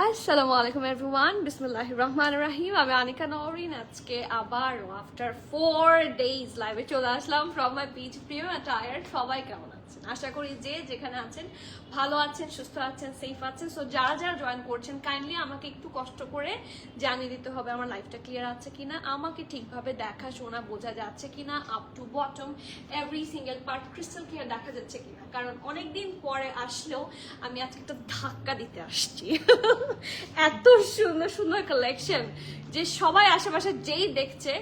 আসসালামু আলাইকুম এভরিওয়ান, বিসমিল্লাহির রহমানির রহিম। আমি আনিকা নওরিন। আজকে আবার আফটার 4 days লাইভে চলে আসলাম from my beach premium attire. সবাই কেমন আছেন? আশা করি যে যেখানে আছেন ভালো আছেন, সুস্থ আছেন, সেফ আছেন। সো যারা যারা জয়েন করছেন কাইন্ডলি আমাকে একটু কষ্ট করে জানিয়ে দিতে হবে আমার লাইফটা ক্লিয়ার আছে কিনা, আমাকে ঠিকভাবে দেখা শোনা বোঝা যাচ্ছে কিনা, up to bottom every single part crystal clear দেখা যাচ্ছে কিনা। কারণ অনেকদিন পরে আসলেও আমি আজকে একটা ধাক্কা দিতে আসছি। এত সুন্দর সুন্দর কালেকশন যে সবাই আশেপাশে যেই দেখছে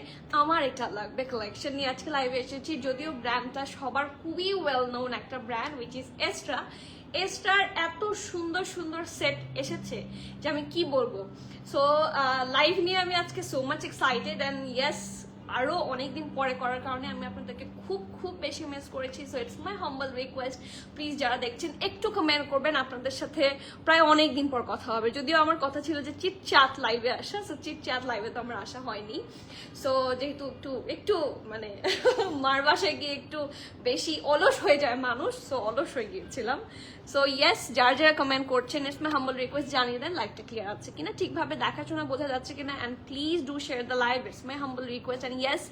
আমার এটা লাগবে কালেকশন নিয়ে আজকে লাইভে এসেছি। যদিও ব্র্যান্ডটা সবার খুবই ওয়েল নোন একটা ব্র্যান্ড উইচ ইজ এস্ট্রা। এস্ট্রার এত সুন্দর সুন্দর সেট এসেছে যে আমি কি বলবো। সো লাইভ নিয়ে আমি আজকে so much excited and yes, আরও অনেকদিন পরে করার কারণে আমি আপনাদেরকে খুব খুব বেশি মিস করেছি। So it's my humble request, please যারা দেখছেন একটু কমেন্ট করবেন। আপনাদের সাথে প্রায় অনেক দিন পর কথা হবে। যদিও আমার কথা ছিল যে চিট চ্যাট লাইভে আসা, সো চিট চ্যাট লাইভে তো আমার আসা হয়নি। সো যেহেতু একটু মানে মার বাসায় গিয়ে একটু বেশি অলস হয়ে যায় মানুষ, সো অলস হয়ে গিয়েছিলাম। সো ইয়েস, যারা যারা কমেন্ট করছেন ইটস মাই হাম্বল রিকোয়েস্ট, জানিয়ে দেন লাইভটা ক্লিয়ার আছে কিনা, ঠিকভাবে দেখাশোনা বোঝা যাচ্ছে কিনা, and please do share the live. It's my humble request. And yes,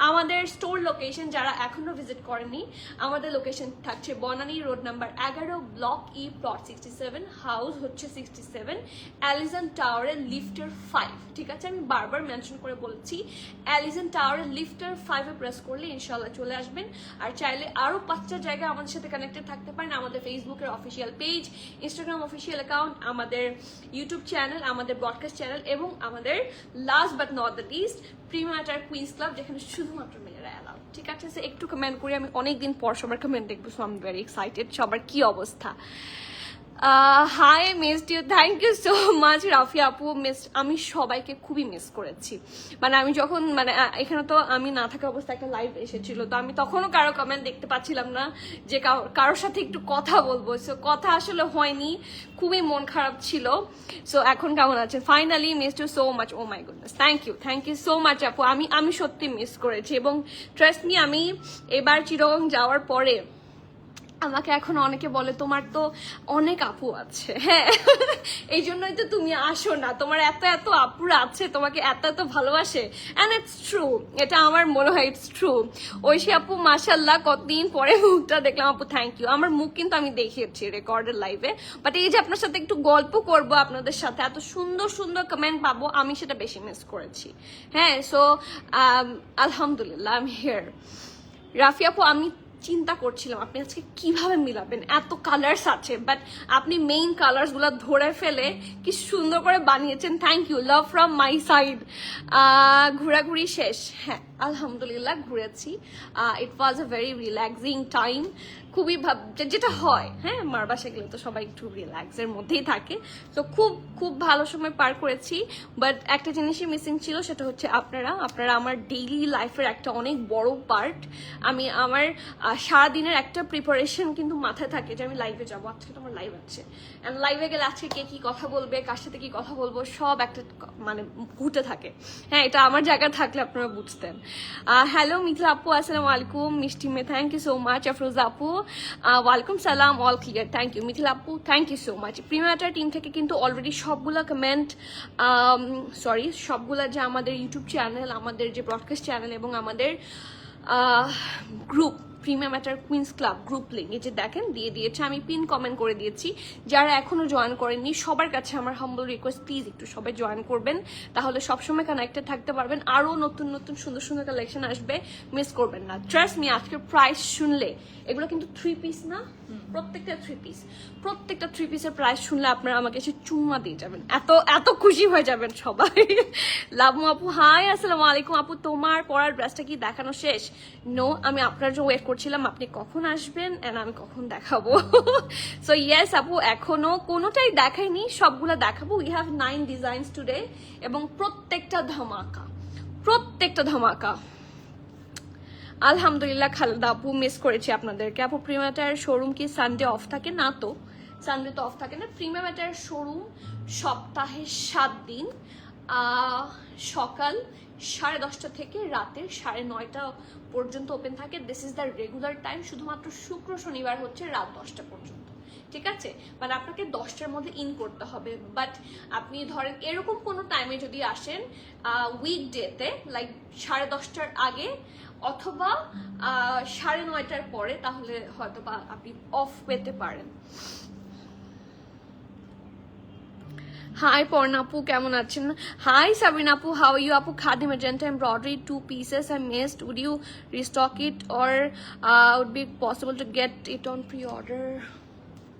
আমাদের স্টোর লোকেশন যারা এখনো ভিজিট করেনি, আমাদের লোকেশন থাকছে Banani road number 11, block E, plot 67, house হচ্ছে 67, অ্যালিজন টাওয়ারের লিফটার 5। ঠিক আছে, আমি বারবার মেনশন করে বলছি, অ্যালিজন টাওয়ারের লিফটার 5-এ প্রেস করলে ইনশাল্লাহ চলে আসবেন। আর চাইলে আরও 5টা জায়গায় আমাদের সাথে কানেক্টেড থাকতে পারেন। আমাদের ফেসবুকের official page, Instagram official account, আমাদের ইউটিউব চ্যানেল, আমাদের ব্রডকাস্ট চ্যানেল এবং আমাদের last but not the least premium attire queens club, যেখানে শুধুমাত্র মেয়েরা অ্যালাউ। ঠিক আছে, একটু কমেন্ট করি, আমি অনেকদিন পর সবার কমেন্ট দেখবো। So I am very excited. সবার কি অবস্থা? Hi, missed you, thank you so much Rafia আপু। আমি সবাইকে খুবই মিস করেছি। মানে আমি যখন এখানে তো আমি না থাকা অবস্থায় একটা লাইভ এসেছিল, তো আমি তখনও কারো কমেন্ট দেখতে পাচ্ছিলাম না যে কারোর সাথে একটু কথা বলবো। সো কথা আসলে হয়নি, খুবই মন খারাপ ছিল। সো এখন কেমন আছেন? Finally missed you so much. Oh my goodness, thank you so much আপু। আমি সত্যি মিস করেছি এবং ট্রাস্ট মি, আমি এবার চিরং যাওয়ার পরে আমাকে এখন অনেকে বলে তোমার তো অনেক আপু আছে। হ্যাঁ, এই জন্যই তো তুমি আসো না, তোমার এত এত আপুরা আছে, তোমাকে এত এত ভালোবাসে। অ্যান্ড ইটস ট্রু, এটা আমার মনে হয় ইটস ট্রু। ঐশী আপু মাশাল্লাহ, কতদিন পরে মুখটা দেখলাম আপু, থ্যাংক ইউ। আমার মুখ কিন্তু আমি দেখিয়েছি রেকর্ডের লাইভে, বাট এই যে আপনার সাথে একটু গল্প করব, আপনাদের সাথে এত সুন্দর সুন্দর কমেন্ট পাবো, আমি সেটা বেশি মিস করেছি। হ্যাঁ, সো আলহামদুলিল্লাহ আই এম হিয়ার। রাফি আপু, আমি চিন্তা করছিলাম আপনি আজকে কিভাবে মিলাবেন, এত কালার্স আছে, বাট আপনি মেইন কালার্স গুলো ধরে ফেলে কি সুন্দর করে বানিয়েছেন। Thank you, love from my side. ঘোরাঘুরি শেষ? হ্যাঁ, আলহামদুলিল্লাহ ঘুরেছি। It was a very relaxing time. খুবই যেটা হয়, হ্যাঁ, মার বাসায় গেলে তো সবাই একটু রিল্যাক্সের মধ্যেই থাকে। তো খুব খুব ভালো সময় পার করেছি। বাট একটা জিনিসই মিসিং ছিল, সেটা হচ্ছে আপনারা আমার ডেইলি লাইফের একটা অনেক বড় পার্ট। আমি আমার সারাদিনের একটা প্রিপারেশন কিন্তু মাথায় থাকে যে আমি লাইভে যাবো, আজকে তো আমার লাইভ আছে, অ্যান্ড লাইভে গেলে আজকে কে কি কথা বলবে, কার সাথে কি কথা বলবো, সব একটা ঘুরতে থাকে। হ্যাঁ, এটা আমার জায়গায় থাকলে আপনারা বুঝতেন। হ্যালো মিথিলা আপু, আসসালামু আলাইকুম। মিষ্টি মে, thank you so much. Afroza আপু, ওয়ালাইকুম সালাম, all clear, thank you. Mithila আপু, thank you so much. Premier team থেকে কিন্তু অলরেডি সবগুলা কমেন্ট, সবগুলা যে আমাদের ইউটিউব চ্যানেল, আমাদের যে ব্রডকাস্ট চ্যানেল এবং আমাদের group premium attire queens club group link, এই যে দেখেন দিয়ে দিয়েছে, আমি পিন কমেন্ট করে দিয়েছি। যারা এখনো জয়েন করেননি সবার কাছে আমার হাম্বল রিকোয়েস্ট, প্লিজ একটু সবাই জয়েন করবেন, তাহলে সবসময় কানেক্টেড থাকতে পারবেন। আরও নতুন নতুন সুন্দর সুন্দর কালেকশন আসবে, মিস করবেন না। ট্রাস্ট মি, আজকের প্রাইস শুনলে, এগুলো কিন্তু 3 পিস না, প্রত্যেকটা 3 পিস, প্রত্যেকটা 3 পিসের প্রাইস শুনলে আপনারা আমাকে এসে চুম্মা দিয়ে যাবেন, এত এত খুশি হয়ে যাবেন সবাই। লাভমু আপু, হাই, আসসালামু আলাইকুম আপু। তোমার পরার ড্রেসটা কি দেখানো শেষ? নো, আমি আপনার জন্য ওয়েট করছিলাম আপনি কখন আসবেন এন্ড আমি কখন দেখাবো। সো ইয়েস আপু, এখনো কোনোটাই দেখাইনি, সবগুলো দেখাবো। উই হ্যাভ 9 ডিজাইনস টুডে এবং প্রত্যেকটা ধামাকা, প্রত্যেকটা ধামাকা। আলহামদুলিল্লাহ খালেদা আপু, মিস করেছি আপনাদেরকে। আপু, প্রিমিয়াম অ্যাটায়ার শোরুম কি সানডে অফ থাকে? না তো, সানডে তো অফ থাকে না। প্রিমিয়াম অ্যাটায়ার শোরুম সপ্তাহে 7 দিন সকাল 10:30 থেকে রাতের 9:30 পর্যন্ত ওপেন থাকে। This is the regular time. শুধুমাত্র শুক্র শনিবার হচ্ছে রাত 10টা পর্যন্ত। ঠিক আছে, মানে আপনাকে 10টার মধ্যে ইন করতে হবে। বাট আপনি ধরেন এরকম কোনো টাইমে যদি আসেন উইকডেতে, লাইক 10:30টার আগে অথবা 9:30টার পরে, তাহলে হয়তো বা আপনি অফ পেতে পারেন। হাই পর্ণা আপু, কেমন আছেন? হাই সাবিনা আপু, হাউ আর ইউ আপু? Khadi magenta embroidery 2 pieces I missed. Would you restock it or would be possible to get it on pre-order?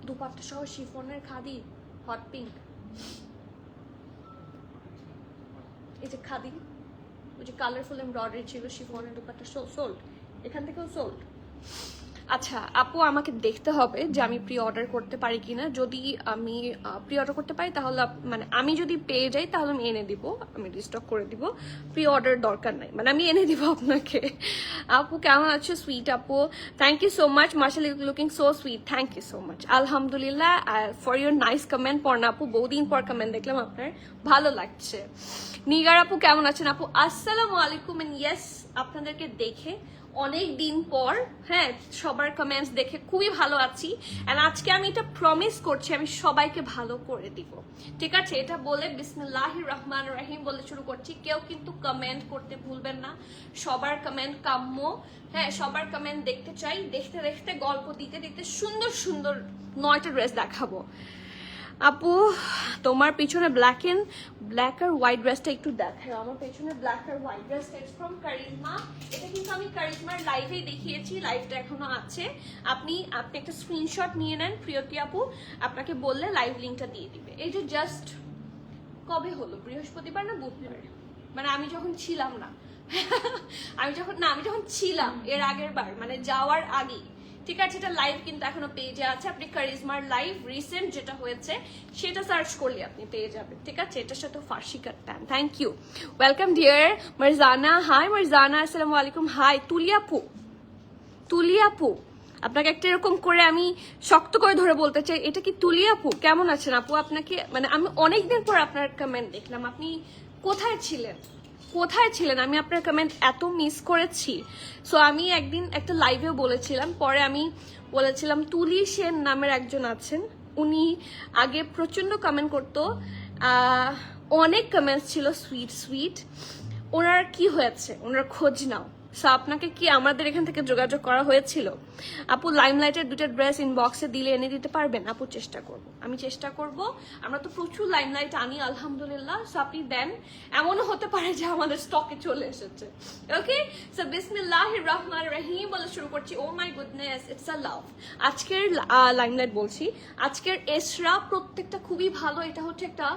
Dupatta সহ শিফনের খাদি হট পিঙ্ক, এই যে খাদি, ওই যে কালারফুল এমব্রয়ডারি ছিল শিফনের দুপাট্টা সোল্ড, এখান থেকেও সোল্ড। আচ্ছা আপু, আমাকে দেখতে হবে যে আমি প্রি অর্ডার করতে পারি কিনা। যদি আমি প্রি অর্ডার করতে পারি তাহলে মানে আমি যদি পেয়ে যাই তাহলে আমি এনে দিব, আমি রিস্টক করে দিব। প্রি অর্ডার দরকার নাই, মানে আমি এনে দিব আপনাকে। আপু কেমন আছো? সুইট আপু, thank you so much. Marshal looking so sweet, thank you so much. আলহামদুলিল্লাহ for your nice comment. Parna আপু, বহুদিন পর কমেন্ট দেখলাম আপনার, ভালো লাগছে। নিগার আপু কেমন আছেন? আপু আসসালামু আলাইকুম। এন্ড ইয়েস, আপনাদেরকে দেখে অনেক দিন পর, হ্যাঁ, সবার কমেন্টস দেখে খুবই ভালো আছি। এন্ড আজকে আমি এটা প্রমিস করছি আমি সবাইকে ভালো করে দিব, ঠিক আছে? এটা বলে বিসমিল্লাহির রহমানির রহিম বলে শুরু করছি। কেউ কিন্তু কমেন্ট করতে ভুলবেন না, সবার কমেন্ট কাম্য। হ্যাঁ, সবার কমেন্ট দেখতে চাই। দেখতে দেখতে গল্প দিতে দিতে সুন্দর সুন্দর 9টা ড্রেস দেখাবো। আপু তোমার পিছনে ব্ল্যাক আর হোয়াইট ড্রেসটা একটু দেখাও। আমার পেছনে ব্ল্যাক আর হোয়াইট ড্রেসটা ইটস ফ্রম কারিজমা। এটা কিন্তু আমি কারিজমার লাইভেই দেখিয়েছি, লাইভটা এখনো আছে। আপনি একটা স্ক্রিনশট নিয়ে নেন প্রিয়তি আপু, আপনাকে বললে লাইভ লিঙ্কটা দিয়ে দিবে। এই যে জাস্ট কবে হলো, বৃহস্পতিবার না বুধবার, মানে আমি যখন ছিলাম না আমি যখন ছিলাম এর আগের বার, মানে যাওয়ার আগে, ঠিক আছে? এটা লাইভ কিন্তু এখনো পেজে আছে। আপনি কারিজমার লাইভ রিসেন্ট যেটা হয়েছে সেটা সার্চ করলে আপনি পেয়ে যাবেন, ঠিক আছে? এটার সাথে Farsi cut pant. Thank you, welcome dear Marjana. Hi Marjana, আসসালামু আলাইকুম। হাই তুলি আপু, আপনাকে একটা এরকম করে আমি শক্ত করে ধরে বলতে চাই, এটা কি তুলি আপু? কেমন আছেন আপু? আপনাকে মানে আমি অনেকদিন পর আপনার কমেন্ট দেখলাম, আপনি কোথায় ছিলেন? আমি আপনার কমেন্ট এত মিস করেছি। সো আমি একদিন একটা লাইভেও বলেছিলাম, পরে আমি বলেছিলাম তুলি সেন নামের একজন আছেন, উনি আগে প্রচন্ড কমেন্ট করতো, অনেক কমেন্টস ছিল সুইট। ওনার কি হয়েছে, ওনার খোঁজ নাও। সো আপনাকে কি আমাদের এখান থেকে যোগাযোগ করা হয়েছিল? আপু লাইমলাইটের 2টা ড্রেস ইনবক্সে দিলে এনে দিতে পারবেন? আপু আমি চেষ্টা করব। আমরা তো প্রচুর লাইমলাইট আনি আলহামদুলিল্লাহ। সো আপনি দেন, এমনও হতে পারে যে আমাদের স্টকে চলে এসেছে। ওকে, সো বিসমিল্লাহির রহমানির রহিম বলে শুরু করছি। ও মাই গুডনেস, ইটস আ লাভ। আজকের লাইমলাইট বলছি, আজকের এসরা প্রত্যেকটা খুবই ভালো। এটা হচ্ছে একটা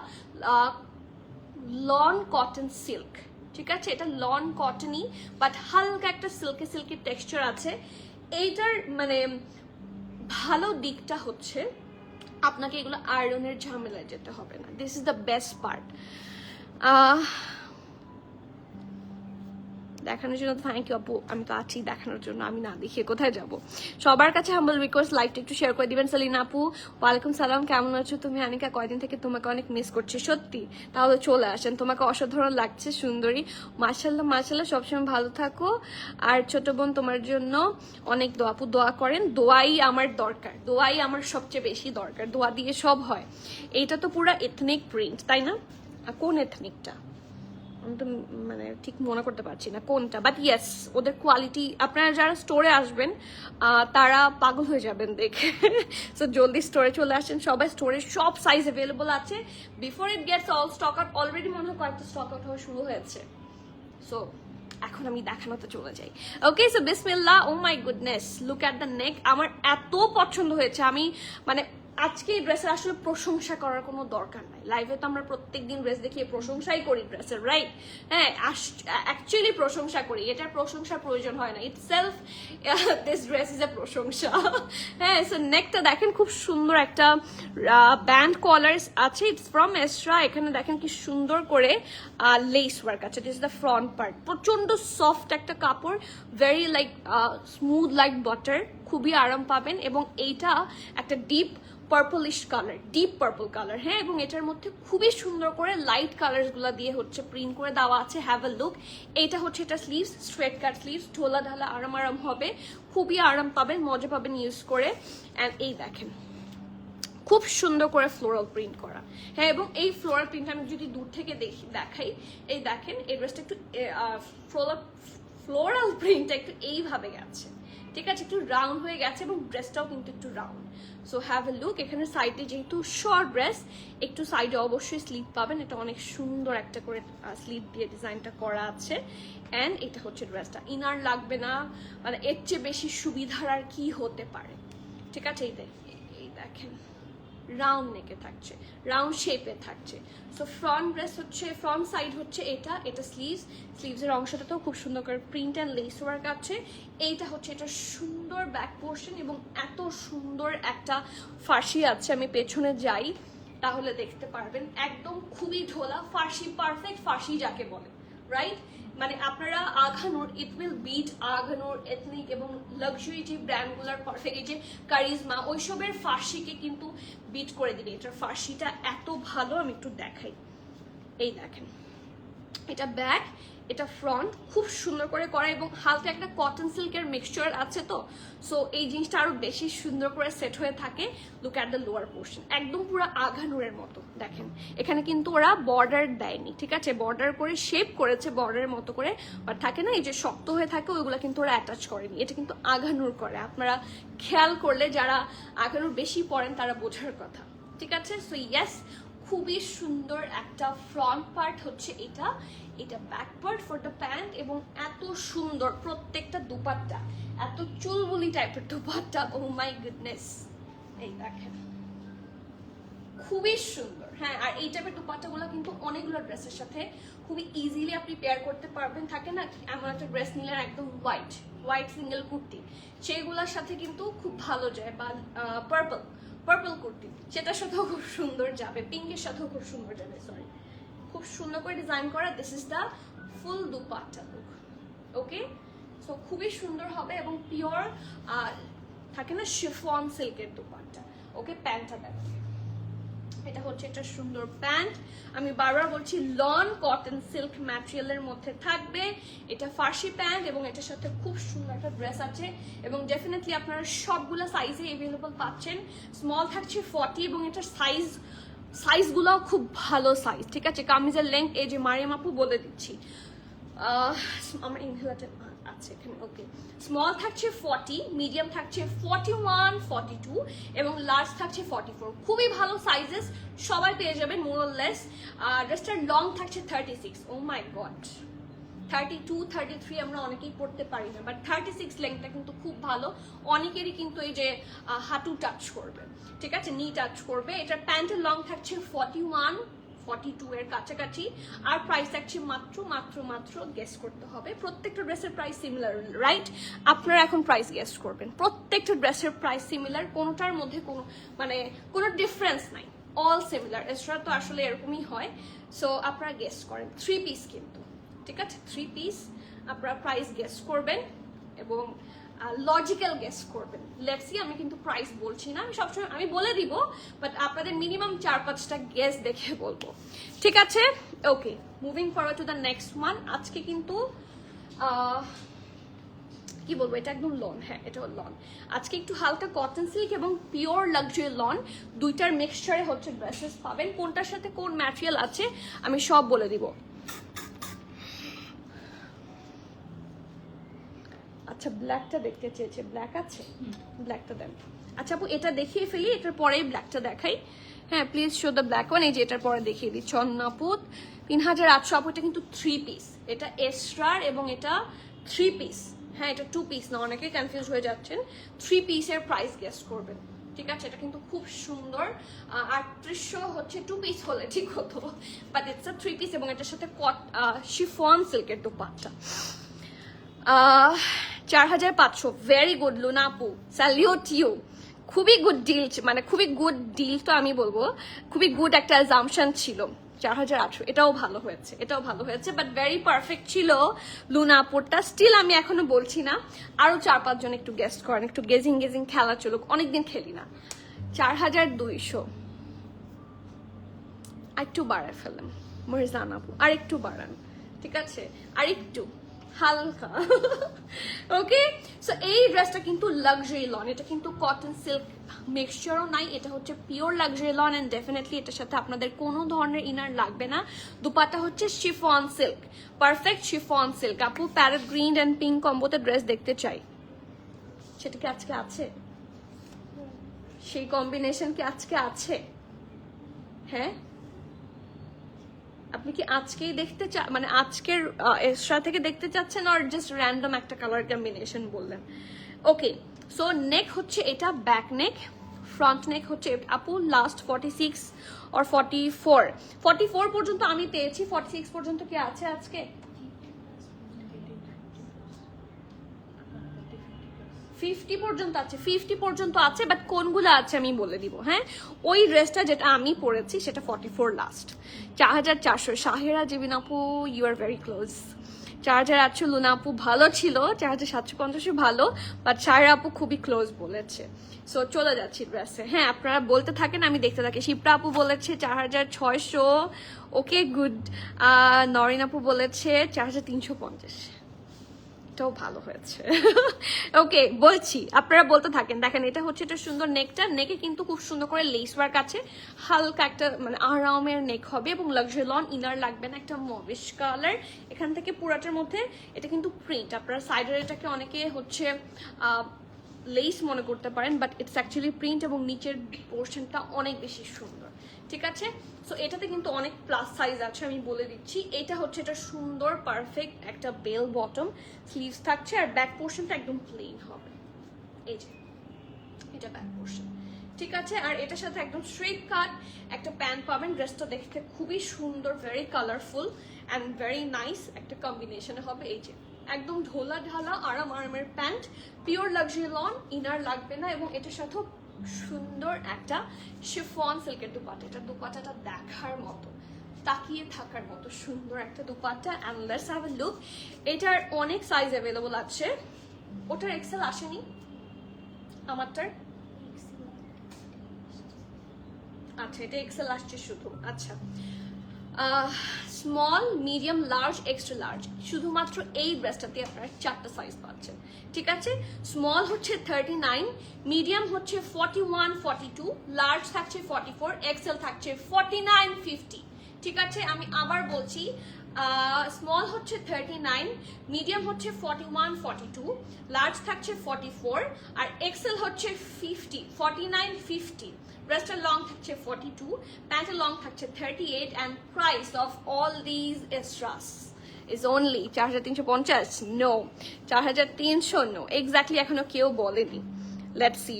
লন কটন সিল্ক, ঠিক আছে? এটা লন কটনই, বাট হালকা একটা সিল্কি টেক্সচার আছে। এইটার মানে ভালো দিকটা হচ্ছে আপনাকে এগুলো আয়রনের ঝামেলায় যেতে হবে না। This is the best part. দেখানোর জন্য থ্যাংক ইউ আপু, আমি তো আছি দেখানোর জন্য, আমি না দেখিয়ে কোথায় যাব? সবার কাছে হাম্বল রিকোয়েস্ট, লাইভটা একটু শেয়ার করে দিবেন। সালিনা আপু ওয়ালাইকুম সালাম, কেমন আছো তুমি? আনিকা কয়দিন থেকে তোমাকে অনেক মিস করছি, সত্যি। তাহলে চলে আসেন, তোমাকে অসাধারণ লাগছে, সুন্দরী। মাশাল্লাহ, সবসময় ভালো থাকো। আর ছোট বোন তোমার জন্য অনেক দোয়া, আপু দোয়া করেন। দোয়াই আমার দরকার, দোয়াই আমার সবচেয়ে বেশি দরকার, দোয়া দিয়ে সব হয়। এইটা তো পুরো এথনিক প্রিন্ট, তাই না? কোন এথনিকটা আমি তো মানে ঠিক মনে করতে পারছি না কোনটা, বাট ইয়েস ওদের কোয়ালিটি, আপনারা যারা স্টোরে আসবেন তারা পাগল হয়ে যাবেন দেখে। সো জলদি স্টোরে চলে আসেন সবাই, স্টোরে সব সাইজ অ্যাভেলেবল আছে। Before it gets all stock out, already মনে হয় কয়েকটা স্টক আউট হওয়া শুরু হয়েছে। সো এখন আমি দেখানোতে চলে যাই। ওকে, সো বিসমিল্লাহ। Oh my goodness, look at the neck. আমার এত পছন্দ হয়েছে, আমি মানে আজকে এই ড্রেসের আসলে প্রশংসা করার কোনো দরকার নাই। লাইভে তো আমরা প্রত্যেকদিন ড্রেস দেখিয়ে প্রশংসাই করি ড্রেসের, রাইট? হ্যাঁ, অ্যাকচুয়ালি প্রশংসা করি, এটার প্রশংসার প্রয়োজন হয় না। Itself this dress is a প্রশংসা। হ্যাঁ, সো নেকটা দেখেন, খুব সুন্দর একটা ব্যান্ড কলার আছে, ইটস ফ্রম এসরা। এখানে দেখেন কি সুন্দর করে লেস ওয়ার্ক আছে। This is the front part, প্রচন্ড সফট একটা কাপড়, very like smooth like butter, খুবই আরাম পাবেন। এবং এইটা একটা deep purplish colour, deep purple colour, হ্যাঁ। এবং এটার মধ্যে খুবই সুন্দর করে লাইট কালার্স গুলা দিয়ে হচ্ছে প্রিন্ট করে দেওয়া আছে। Have a look. এটা হচ্ছে এটা স্লিভস, স্ট্রেট কাট স্লিভস, ঢোলা ঢালা আরাম হবে, খুবই আরাম পাবেন, মজা পাবেন ইউজ করে। অ্যান্ড এই দেখেন খুব সুন্দর করে ফ্লোরাল প্রিন্ট করা। হ্যাঁ, এবং এই ফ্লোরাল প্রিন্ট আমি যদি দূর থেকে দেখাই, এই দেখেন এই ড্রেসটা একটু ফ্লোরাল প্রিন্টটা একটু এইভাবে গেছে, ঠিক আছে, একটু রাউন্ড হয়ে গেছে এবং ড্রেসটাও কিন্তু একটু round. So have a look. এখানে সাইডে যেহেতু শর্ট ড্রেস, একটু সাইডে অবশ্যই স্লিভ পাবেন। এটা অনেক সুন্দর একটা করে স্লিভ দিয়ে ডিজাইনটা করা আছে। অ্যান্ড এটা হচ্ছে ড্রেসটা, ইনার লাগবে না, মানে এর চেয়ে বেশি সুবিধার আর কি হতে পারে, ঠিক আছে। এই দেখেন রাউন্ড নেকে থাকছে, রাউন্ড শেপে থাকছে। সো ফ্রন্ট ড্রেস হচ্ছে, ফ্রন্ট সাইড হচ্ছে এটা স্লিভসের অংশটাতেও খুব সুন্দর করে প্রিন্ট অ্যান্ড লেস ওয়ার্ক আছে। এইটা হচ্ছে এটা সুন্দর ব্যাক পোর্শন এবং এত সুন্দর একটা ফার্সি আছে। আমি পেছনে যাই তাহলে দেখতে পারবেন, একদম খুবই ঢোলা ফার্সি, পারফেক্ট ফার্সি যাকে বলে, রাইট। মানে আপনারা আঘানোর, ইট উইল বিট আঘানোর এথনিক এবং লাক্সারি যে ব্র্যান্ডগুলোর পারফেক্ট, এই যে কারিজমা ওইসবের ফার্সিকে কিন্তু বিট করে দিবে। এটার ফার্সিটা এত ভালো, আমি একটু দেখাই। এই দেখেন, এটা ব্যাক, এটা ফ্রন্ট, খুব সুন্দর করে করা এবং হালকা একটা কটন সিল্কের মিক্সচার আছে। তো সো এই জিনিসটা আরো বেশি সুন্দর করে সেট হয়ে থাকে। Look at the lower portion, একদম পুরো আঘানুরের মতো। দেখেন এখানে কিন্তু ওরা বর্ডার দেয়নি, ঠিক আছে, বর্ডার করে শেপ করেছে বর্ডারের মতো করে, আর থাকে না এই যে শক্ত হয়ে থাকে ওইগুলো কিন্তু ওরা অ্যাটাচ করেনি, এটা কিন্তু আঘানুর করে। আপনারা খেয়াল করলে যারা আঘানুর বেশি পড়েন তারা বোঝার কথা, ঠিক আছে। সো ইয়েস, খুবই সুন্দর একটা ফ্রন্ট পার্ট হচ্ছে এটা back part for the pant, এবং এত সুন্দর প্রত্যেকটা দুপাট্টা, এত চুলবুলি টাইপের দুপাট্টা, ও মাই গুডনেস। এই দেখেন খুবই সুন্দর। হ্যাঁ, আর এই টাইপের দুপাট্টাগুলো কিন্তু অনেকগুলো ড্রেসের সাথে খুবই ইজিলি আপনি পেয়ার করতে পারবেন। থাকে না এমন একটা ড্রেস নিলে একদম হোয়াইট সিঙ্গেল কুর্তি, সেইগুলোর সাথে কিন্তু খুব ভালো যায়, বা পার্পল কুর্তি, সেটার সাথেও খুব সুন্দর যাবে, পিঙ্কের সাথেও খুব সুন্দর যাবে। সরি, খুব সুন্দর করে ডিজাইন করা। This is the full dupatta look, okay. So খুবই সুন্দর হবে এবং পিওর থাকে না শিফন সিল্কের দুপাট্টা, ওকে। প্যান্টটা দেখো, এটা হচ্ছে একটা সুন্দর প্যান্ট। আমি বারবার বলছি লন কটন সিল্ক ম্যাটেরিয়ালের মধ্যে থাকবে। এটা ফার্সি প্যান্ট এবং এটার সাথে খুব সুন্দর একটা ড্রেস আছে, এবং ডেফিনেটলি আপনারা সবগুলো সাইজে অ্যাভেলেবল পাচ্ছেন। স্মল থাকছে 40 এবং এটার সাইজগুলোও খুব ভালো সাইজ, ঠিক আছে। কামিজের লেন্থ এই যে মারিয়াম আপু বলে দিচ্ছি, আমার ইনহেলার আছে এখানে, ওকে। স্মল থাকছে 40, মিডিয়াম থাকছে 41, 42 এবং লার্জ থাকছে 44। খুবই ভালো সাইজেস, সবাই পেয়ে যাবেন মোর অর লেস। ড্রেসটার লং থাকছে 36। ও মাই গড, 32, 33 আমরা অনেকেই পড়তে পারি না, বাট 36 লেন্থটা কিন্তু খুব ভালো। অনেকেরই কিন্তু এই যে হাঁটু টাচ করবে, ঠিক আছে, নি টাচ করবে। এটার প্যান্টের লং থাকছে 41, 42 এর কাছাকাছি, আর প্রাইস থাকছে মাত্র গেস করতে হবে। প্রত্যেকটা ড্রেসের প্রাইস সিমিলার, রাইট। আপনারা এখন প্রাইস গেস করবেন। প্রত্যেকটা ড্রেসের প্রাইস সিমিলার, কোনোটার মধ্যে কোনো ডিফারেন্স নাই, অল সিমিলার। এক্সট্রা তো আসলে এরকমই হয়। সো আপনারা গেস করেন, 3 পিস কিন্তু, ঠিক আছে, 3 পিস আপনারা প্রাইস গেস করবেন এবং লজিক্যাল গেস করবেন। লেটস সি, আমি কিন্তু প্রাইস বলছি না, আমি সবসময় আমি বলে দিব, বাট আপনাদের মিনিমাম 4-5টা গেস দেখে বলবো, ঠিক আছে। Okay, moving forward to the next one. আজকে কিন্তু কি বলবো, এটা একদম লন, হ্যাঁ এটাও লন। আজকে একটু হালকা কটন সিল্ক এবং পিওর লাক্সারি লন দুইটার মিক্সচারে হচ্ছে ড্রেসেস পাবেন। কোনটার সাথে কোন ম্যাটেরিয়াল আছে আমি সব বলে দিব। আচ্ছা, ব্ল্যাকটা দেখতে চেয়েছে, ব্ল্যাক আছে, ব্ল্যাকটা দেন। আচ্ছা আপু, এটা দেখিয়ে ফেলি, এটার পরেই ব্ল্যাকটা দেখাই। হ্যাঁ please show the black one. এই যে এটার পরে দেখিয়ে দিচ্ছি। অন্নাপুত 3800 আপু, এটা কিন্তু 3 পিস, এটা এক্সট্রার এবং এটা 3 পিস। হ্যাঁ, এটা 2 পিস না, অনেকে কনফিউজ হয়ে যাচ্ছেন। 3 পিসের প্রাইস গেস করবেন, ঠিক আছে। এটা কিন্তু খুব সুন্দর। 3800 হচ্ছে 2 পিস হলে ঠিক হতো, বাট ইটস আ 3 পিস এবং এটার সাথে শিফন সিল্কের দুপাট্টা। 4500, ভেরি গুড লুনা আপু, স্যালিউট ইউ। খুবই গুড ডিল, মানে খুবই গুড ডিল তো আমি বলবো, খুবই গুড একটা অ্যাজাম্পশন ছিল। 4800, এটাও ভালো হয়েছে, বাট ভেরি পারফেক্ট ছিল লুনা আপুরটা। স্টিল আমি এখনো বলছি না, আরো 4-5 জন একটু গেস্ট করেন, একটু গেজিং খেলা চলুক, অনেকদিন খেলি না। 4200, আরেকটু বাড়ায় ফেলেন মরিজান আপু, আরেকটু বাড়ান, ঠিক আছে, আরেকটু হালকা। ওকে, সো এই ড্রেসটা কিন্তু লাক্সারি লন, এটা কিন্তু কটন সিল্ক মিক্সচারও নাই, এটা হচ্ছে pure luxury lawn and definitely এটার সাথে আপনাদের কোনো ধরনের ইনার লাগবে না। দুপাট্টা হচ্ছে chiffon silk, perfect chiffon silk. আপু প্যারেট গ্রিন এন্ড পিঙ্ক কম্বোতে ড্রেস দেখতে চাই, সেটা কি আজকে আছে? সেই কম্বিনেশন কি আজকে আছে? হ্যাঁ, আপনি কি আজকেই দেখতে মানে আজকের এক্সট্রা থেকে দেখতে চাচ্ছেন আর জাস্ট র্যান্ডম একটা কালার কম্বিনেশন বললেন? ওকে, সো নেক হচ্ছে এটা ব্যাক নেক, ফ্রন্ট নেক হচ্ছে আপু লাস্ট 46 or 44 পর্যন্ত আমি পেয়েছি, 46 পর্যন্ত কি আছে আজকে? 50 পর্যন্ত আছে, 50 পর্যন্ত আছে, বাট কোনগুলো আছে আমি বলে দিব। হ্যাঁ, ওই ড্রেসটা যেটা আমি পরেছি সেটা 44 লাস্ট। 4400 শাহেরা জিবিন আপু, you are very close. 4800 Luna আপু ভালো ছিল, 4750 ভালো, বাট শাহেরা আপু খুবই ক্লোজ বলেছে। সো চলে যাচ্ছি ড্রেসে। হ্যাঁ, আপনারা বলতে থাকেন, আমি দেখতে থাকি। শিপ্রা আপু বলেছে 4600, ওকে গুড। নরিন আপু বলেছে 4350, এটাও ভালো হয়েছে। ওকে, বলছি আপনারা বলতে থাকেন। দেখেন, এটা হচ্ছে এটা সুন্দর নেকটা, নেকে কিন্তু খুব সুন্দর করে লেস ওয়ার্ক আছে, হালকা একটা মানে আরামের নেক হবে এবং লাক্সারি লন, ইনার লাগবে না, একটা মবিশ কালার। এখান থেকে পুরাটার মধ্যে এটা কিন্তু প্রিন্ট, আপনারা সাইডের এটাকে অনেকে হচ্ছে লেস মনে করতে পারেন, বাট ইটস অ্যাকচুয়ালি প্রিন্ট এবং নিচের পোর্শনটা অনেক বেশি সুন্দর। ঠিক আছে, সো এটাতে কিন্তু অনেক প্লাস সাইজ আছে, আমি বলে দিচ্ছি। এটা হচ্ছে এটা সুন্দর পারফেক্ট একটা বেল বটম, স্লিভস থাকছে আর ব্যাক পোর্শনটা একদম প্লেন হবে। এই যে এটা ব্যাক পোর্শন, ঠিক আছে। আর এটার সাথে একদম স্ট্রেট কাট একটা প্যান্ট পাবেন। ড্রেসটা দেখতে খুবই সুন্দর, very colourful and very nice একটা কম্বিনেশনে হবে। এই যে একদম ঢোলা ঢালা আরামের pant, pure luxury lawn, inner লাগবে না এবং এটার সাথেও সুন্দর একটা শিফন সিল্কের দুপাট্টা। এটা দুপাট্টাটা দেখার মতো, তাকিয়ে থাকার মতো সুন্দর একটা dupatta. And let's have a look. এটার অনেক সাইজ অ্যাভেলেবল আছে, ওটার এক্সেল আসেনি, আমারটার আচ্ছা এটা এক্সেল আসছে শুধু। আচ্ছা, small, medium, large, extra large, শুধুমাত্র এই ড্রেসটাতে আপনারা 4টা সাইজ পাচ্ছেন। ঠিক আছে, স্মল হচ্ছে 39, মিডিয়াম হচ্ছে 41, 42, লার্জ থাকছে 44, এক্সেল থাকছে 49, 50। ঠিক আছে, আমি আবার বলছি, স্মল হচ্ছে 39, মিডিয়াম হচ্ছে 41, 42, লার্জ থাকছে 44 আর এক্সেল হচ্ছে 50, 49, 50। ড্রেসটার লং থাকছে 42, প্যান্টের লং থাকছে 38 and price of all these extras is only 4350। No, 4300 no, exactly এখনো কেউ বলেনি। Let's see.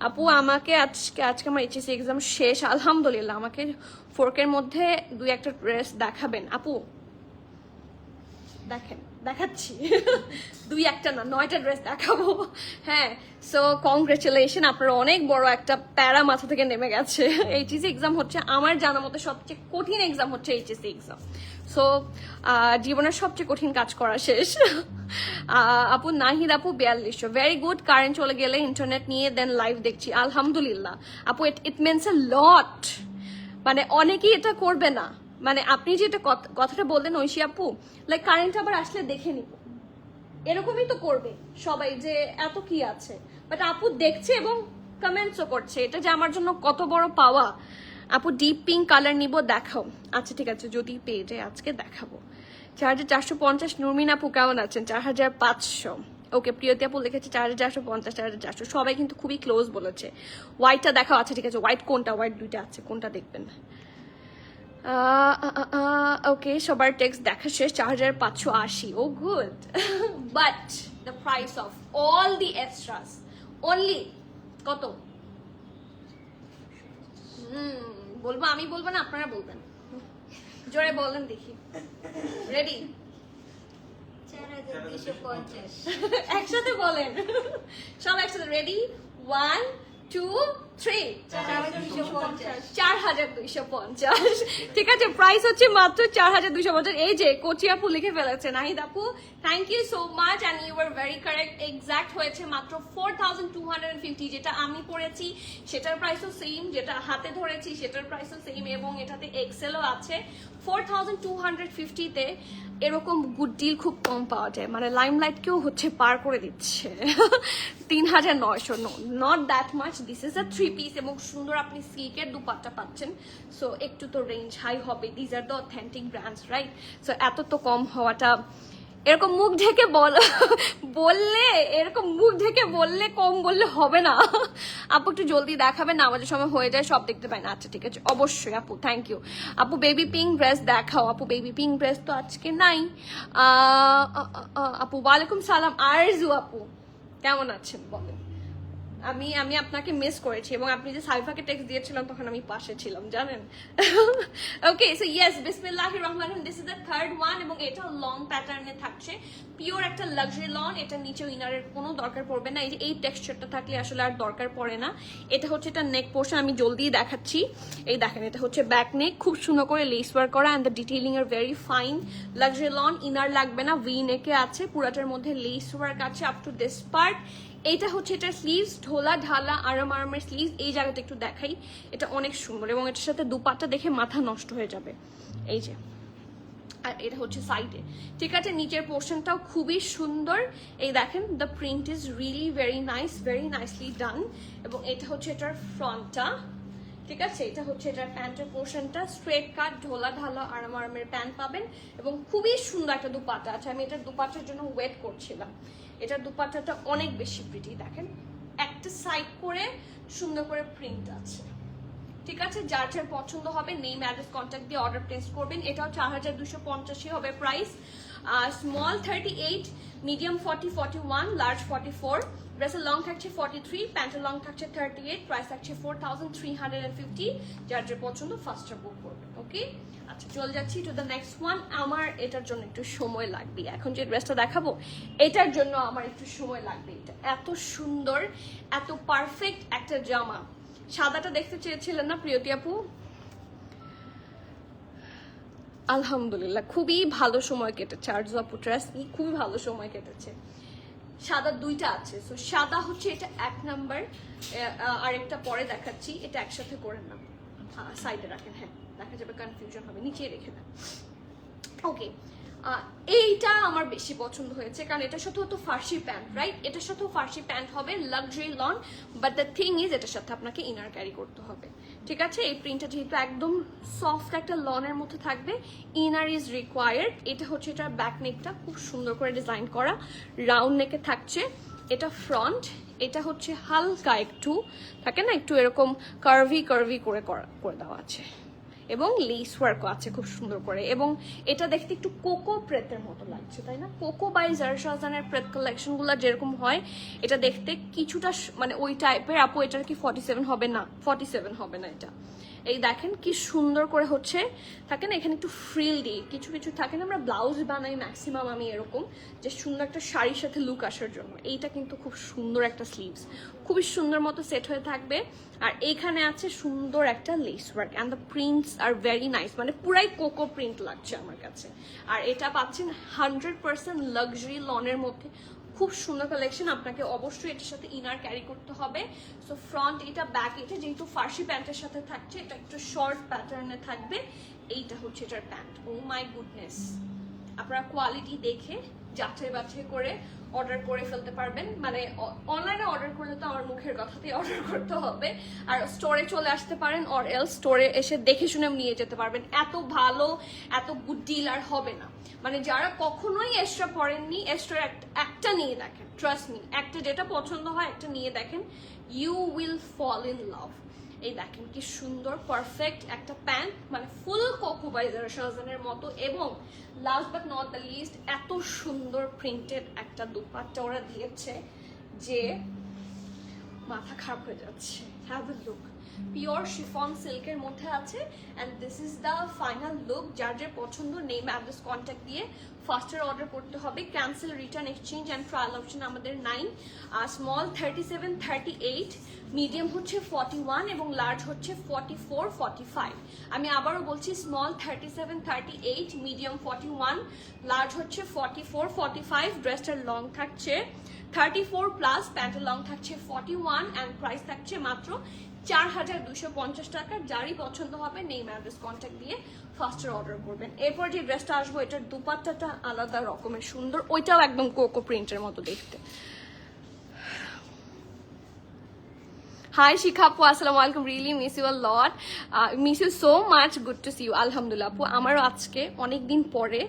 আপু আমাকে আজকে আমার এইচএসসি এক্সাম শেষ আলহামদুলিল্লাহ, আমাকে ফোরকের মধ্যে 2-1টা ড্রেস দেখাবেন আপু? দেখেন, দেখাচ্ছি। 2-1টা না, 9টা ড্রেস দেখাবো। হ্যাঁ, সো কংগ্রেচুলেশন, আপনার অনেক বড় একটা প্যারা মাথা থেকে নেমে গেছে। এইচএসসি এক্সাম হচ্ছে আমার জানা মতো সবচেয়ে কঠিন এক্সাম হচ্ছে এইচএসসি এক্সাম। সো জীবনের সবচেয়ে কঠিন কাজ করা শেষ। আপু নাহিদ আপু 4200, ভেরি গুড। কারেন্ট চলে গেলে ইন্টারনেট নিয়ে দেন লাইভ দেখছি, আলহামদুলিল্লাহ আপু। ইট মিনস আ লট, মানে অনেকেই এটা করবে না। মানে আপনি যে এটা কথাটা বললেন ঐশী আপু, লাইক কারেন্ট আবার আসলে দেখে নিব, এরকমই তো করবে সবাই, যে এত কি আছে। বাট আপু দেখছে এবং কমেন্টসও করছে, এটা যে আমার জন্য কত বড় পাওয়া। আপু ডিপ পিঙ্ক কালার নিব, দেখাও। আচ্ছা ঠিক আছে, যদি পেয়ে যাই আজকে দেখাবো। 4450। নুরমিন আপু কেমন আছেন? 4500। ওকে, প্রিয়তি আপু লিখেছে 4450, 4400। সবাই কিন্তু খুবই ক্লোজ বলেছে। হোয়াইটটা দেখাও। আচ্ছা ঠিক আছে, হোয়াইট কোনটা? হোয়াইট 2টা আছে, কোনটা দেখবেন? ওকে, সবার টেক্সট দেখা শেষ। 4580। Oh good, but the price of all the extras only কত? বলবো আমি, বলবো না আপনারা বলবেন? জোরে বলেন দেখি। রেডি? 4250। একসাথে বলেন, সব একসাথে। রেডি? 1, 2, 4250, ঠিক আছে, প্রাইস হচ্ছে মাত্র 4250। এই যে কোচি আপু লিখে ফেলেছে, নাহিদ আপু thank you so much and you are very correct, exact হয়েছে মাত্র 4250। যেটা আমি পরেছি সেটার প্রাইসও সেম, যেটা হাতে ধরেছি সেটার প্রাইসও সেম, এবং এটাতে এক্সেলও আছে। 4250-তে এরকম গুড ডিল খুব কম পাওয়া যায়, মানে লাইমলাইটকেও হচ্ছে পার করে দিচ্ছে। 3900, not that much. This is a 3 piece এবং সুন্দর আপনি সিল্কের দুপাট্টা পাচ্ছেন, সো একটু তো রেঞ্জ হাই হবে। These are the authentic brands, right? So এত তো কম হওয়াটা, এরকম মুখ ঢেকে বললে এরকম মুখ ঢেকে বললে কম বললে হবে না। আপু একটু জলদি দেখাবেন না, আমাদের সময় হয়ে যায়, সব দেখতে পাই না। আচ্ছা ঠিক আছে, অবশ্যই আপু, থ্যাংক ইউ। আপু বেবি পিঙ্ক ড্রেস দেখাও। আপু বেবি পিঙ্ক ড্রেস তো আজকে নাই। আপু ওয়ালাইকুম সালাম। আরজু আপু কেমন আছেন বলেন? আমি আপনাকে মিস করেছি, এবং আপনি যে সাইফাকে টেক্সট দিয়েছিলেন তখন আমি পাশে ছিলাম, জানেন। ওকে, সো ইয়েস, বিসমিল্লাহির রহমানির রহিম, this is the third one, এবং এটা লং প্যাটার্নে থাকছে, পিওর একটা লাক্সারি লন। এটা নিচে ইনারের কোনো দরকার পড়বে না, এই যে এই টেক্সচারটা থাকলে আসলে আর দরকার পড়ে না। এটা হচ্ছে এটা নেক পোর্শন, আমি জলদি দেখাচ্ছি। এই দেখেন, এটা হচ্ছে ব্যাক নেক, খুব সুন্দর করে লেস ওয়ার্ক করা, and the detailing are very fine. Luxury lawn, inner লাগবে না, ভি নেকে আছে, পুরাটার মধ্যে লেস ওয়ার্ক আছে আপ টু দিস পার্ট। এইটা হচ্ছে এটা স্লিভস, ঢোলা ঢালা আরামের স্লিভস। এই জায়গাটা একটু দেখাই, এটা অনেক সুন্দর, এবং এটার সাথে দুপাট্টা দেখে মাথা নষ্ট হয়ে যাবে। এই যে, আর এটা হচ্ছে সাইডে, ঠিক আছে। নিচের পোর্শনটাও খুবই সুন্দর, এই দেখেন, the print is really very nice, very nicely done. এবং এটা হচ্ছে এটার ফ্রন্টটা, ঠিক আছে। এটা হচ্ছে এটার প্যান্টের পোর্শনটা, স্ট্রেট কাট ঢোলা ঢালা আরামের প্যান্ট পাবেন, এবং খুবই সুন্দর একটা দুপাট্টা আছে। আমি এটার দুপাট্টার জন্য ওয়েট করছিলাম। এটার দুপাট্টাটা অনেক বেশি প্রিটি, দেখেন, একটা সাইড করে সুন্দর করে প্রিন্ট আছে, ঠিক আছে। যার যার পছন্দ হবে নেম অ্যাড্রেস কন্ট্যাক্ট দিয়ে অর্ডার প্লেস করবেন। এটাও 4250 হবে প্রাইস। Small 38, medium 40, 41, large 44। ড্রেসের লং থাকছে 43, প্যান্টের লং থাকছে 38, প্রাইস থাকছে 4350। যার যার পছন্দ ফার্স্টটা বুক করবেন, ওকে। আচ্ছা, চলে যাচ্ছি টু দ্য নেক্সট ওয়ান। আমার এটার জন্য একটু সময় লাগবে, এখন যে ড্রেসটা দেখাবো এটার জন্য আমার একটু সময় লাগবে। এটা এত সুন্দর, এত পারফেক্ট একটা জামা। সাদাটা দেখতে চেয়েছিলেন না প্রিয়তি আপু? আলহামদুলিল্লাহ খুবই ভালো সময় কেটেছে, আরজু আপু ড্রেস খুবই ভালো সময় কেটেছে। সাদা দুইটা আছে, সো সাদা হচ্ছে এটা 1 নাম্বার, আরেকটা পরে দেখাচ্ছি। এটা একসাথে করেন না, সাইডে রাখেন, হ্যাঁ দেখা যাবে কনফিউশন হবে, নিচে রেখে দেন, ওকে। এইটা আমার বেশি পছন্দ হয়েছে, কারণ এটার সাথে হতো ফার্সি প্যান্ট, রাইট? এটার সাথেও ফার্সি প্যান্ট হবে, luxury loan, but the thing is এটার সাথে আপনাকে ইনার ক্যারি করতে হবে, ঠিক আছে। এই প্রিন্টটা যেহেতু একদম সফট একটা লনের মধ্যে থাকবে, ইনার ইজ রিকোয়ার্ড। এটা হচ্ছে এটার ব্যাক নেকটা খুব সুন্দর করে ডিজাইন করা, রাউন্ড নেকে থাকছে। এটা ফ্রন্ট, এটা হচ্ছে হালকা একটু থাকে না, একটু এরকম কার্ভি করে দেওয়া আছে, এবং লেস ওয়ার্কও আছে খুব সুন্দর করে। এবং এটা দেখতে একটু কোকো প্রেতের মতো লাগছে, তাই না? কোকো বাই জারশাজানের প্রেত কালেকশনগুলো যেরকম হয়, এটা দেখতে কিছুটা মানে ওই টাইপের। আপু এটার কি 47 হবে? না, 47 হবে না এটা। এই দেখেন কি সুন্দর করে হচ্ছে, থাকে না এখানে একটু ফ্রিল দিয়ে, কিছু কিছু থাকে না, আমরা ব্লাউজ বানাই ম্যাক্সিমাম আমি এরকম, যে সুন্দর একটা শাড়ির সাথে লুক আসার জন্য। এইটা কিন্তু খুব সুন্দর একটা স্লিভস, খুবই সুন্দর মতো সেট হয়ে থাকবে। আর এইখানে আছে সুন্দর একটা less work, and the prints are very nice, মানে পুরাই কোকো প্রিন্ট লাগছে আমার কাছে। আর এটা পাচ্ছেন 100% লাক্সারি লনের মধ্যে, খুব সুন্দর কালেকশন। আপনাকে অবশ্যই এটার সাথে ইনার ক্যারি করতে হবে। সো ফ্রন্ট এটা, ব্যাক এটা, যেহেতু ফার্সি প্যান্টের সাথে থাকছে, এটা একটু শর্ট প্যাটার্নে থাকবে। এইটা হচ্ছে এটার প্যান্ট। ও মাই গুডনেস, আপনারা কোয়ালিটি দেখে যাচাই বাছাই করে অর্ডার করে ফেলতে পারবেন। মানে অনলাইনে অর্ডার করলে তো আমার মুখের কথাতেই অর্ডার করতে হবে, আর স্টোরে চলে আসতে পারেন, অর এলস স্টোরে এসে দেখে শুনে নিয়ে যেতে পারবেন। এত ভালো, এত গুড ডিল আর হবে না। মানে যারা কখনোই এক্সট্রা পড়েননি, এক্সট্রা একটা নিয়ে দেখেন, ট্রাস্ট মি, একটা যেটা পছন্দ হয় একটা নিয়ে দেখেন, you will fall in love. এই দেখেন কি সুন্দর পারফেক্ট একটা প্যান্ট, মানে ফুল কোকো বাই জারশাজানের মতো। এবং last but not the least, এত সুন্দর প্রিন্টেড একটা দুপাট্টা ওরা দিয়েছে যে মাথা খারাপ হয়ে যাচ্ছে। Have a look, pure chiffon সিল্কের মধ্যে আছে। And this is the final look. যার যে পছন্দ নেম অ্যাড্রেস কন্ট্যাক্ট দিয়ে ফার্স্টার অর্ডার করতে হবে। Cancel, return, exchange and trial option আমাদের নাই। স্মল 37, 38, মিডিয়াম হচ্ছে 41 এবং লার্জ হচ্ছে 44, 45। আমি আবারও বলছি, স্মল 37, 38, মিডিয়াম 41, লার্জ হচ্ছে 44, 45। ড্রেসটার লং থাকছে 34 প্লাস, প্যান্টের লং থাকছে 41 অ্যান্ড প্রাইস থাকছে মাত্র 4250 টাকা। যারই পছন্দ হবে নেম অ্যাড্রেস কন্ট্যাক্ট দিয়ে ফার্স্টার অর্ডার করবেন। এরপর যে ড্রেসটা আসবো, এটার দুপাট্টাটা আলাদা রকমের সুন্দর, ওইটাও একদম কোকো প্রিন্টের মতো দেখতে। হাই শিখা আপু, আসসালামু আলাইকুম। Really miss you a lot, miss you so much, good to see you. আলহামদুলিল্লাহ আপু, আমারও আজকে অনেকদিন পরে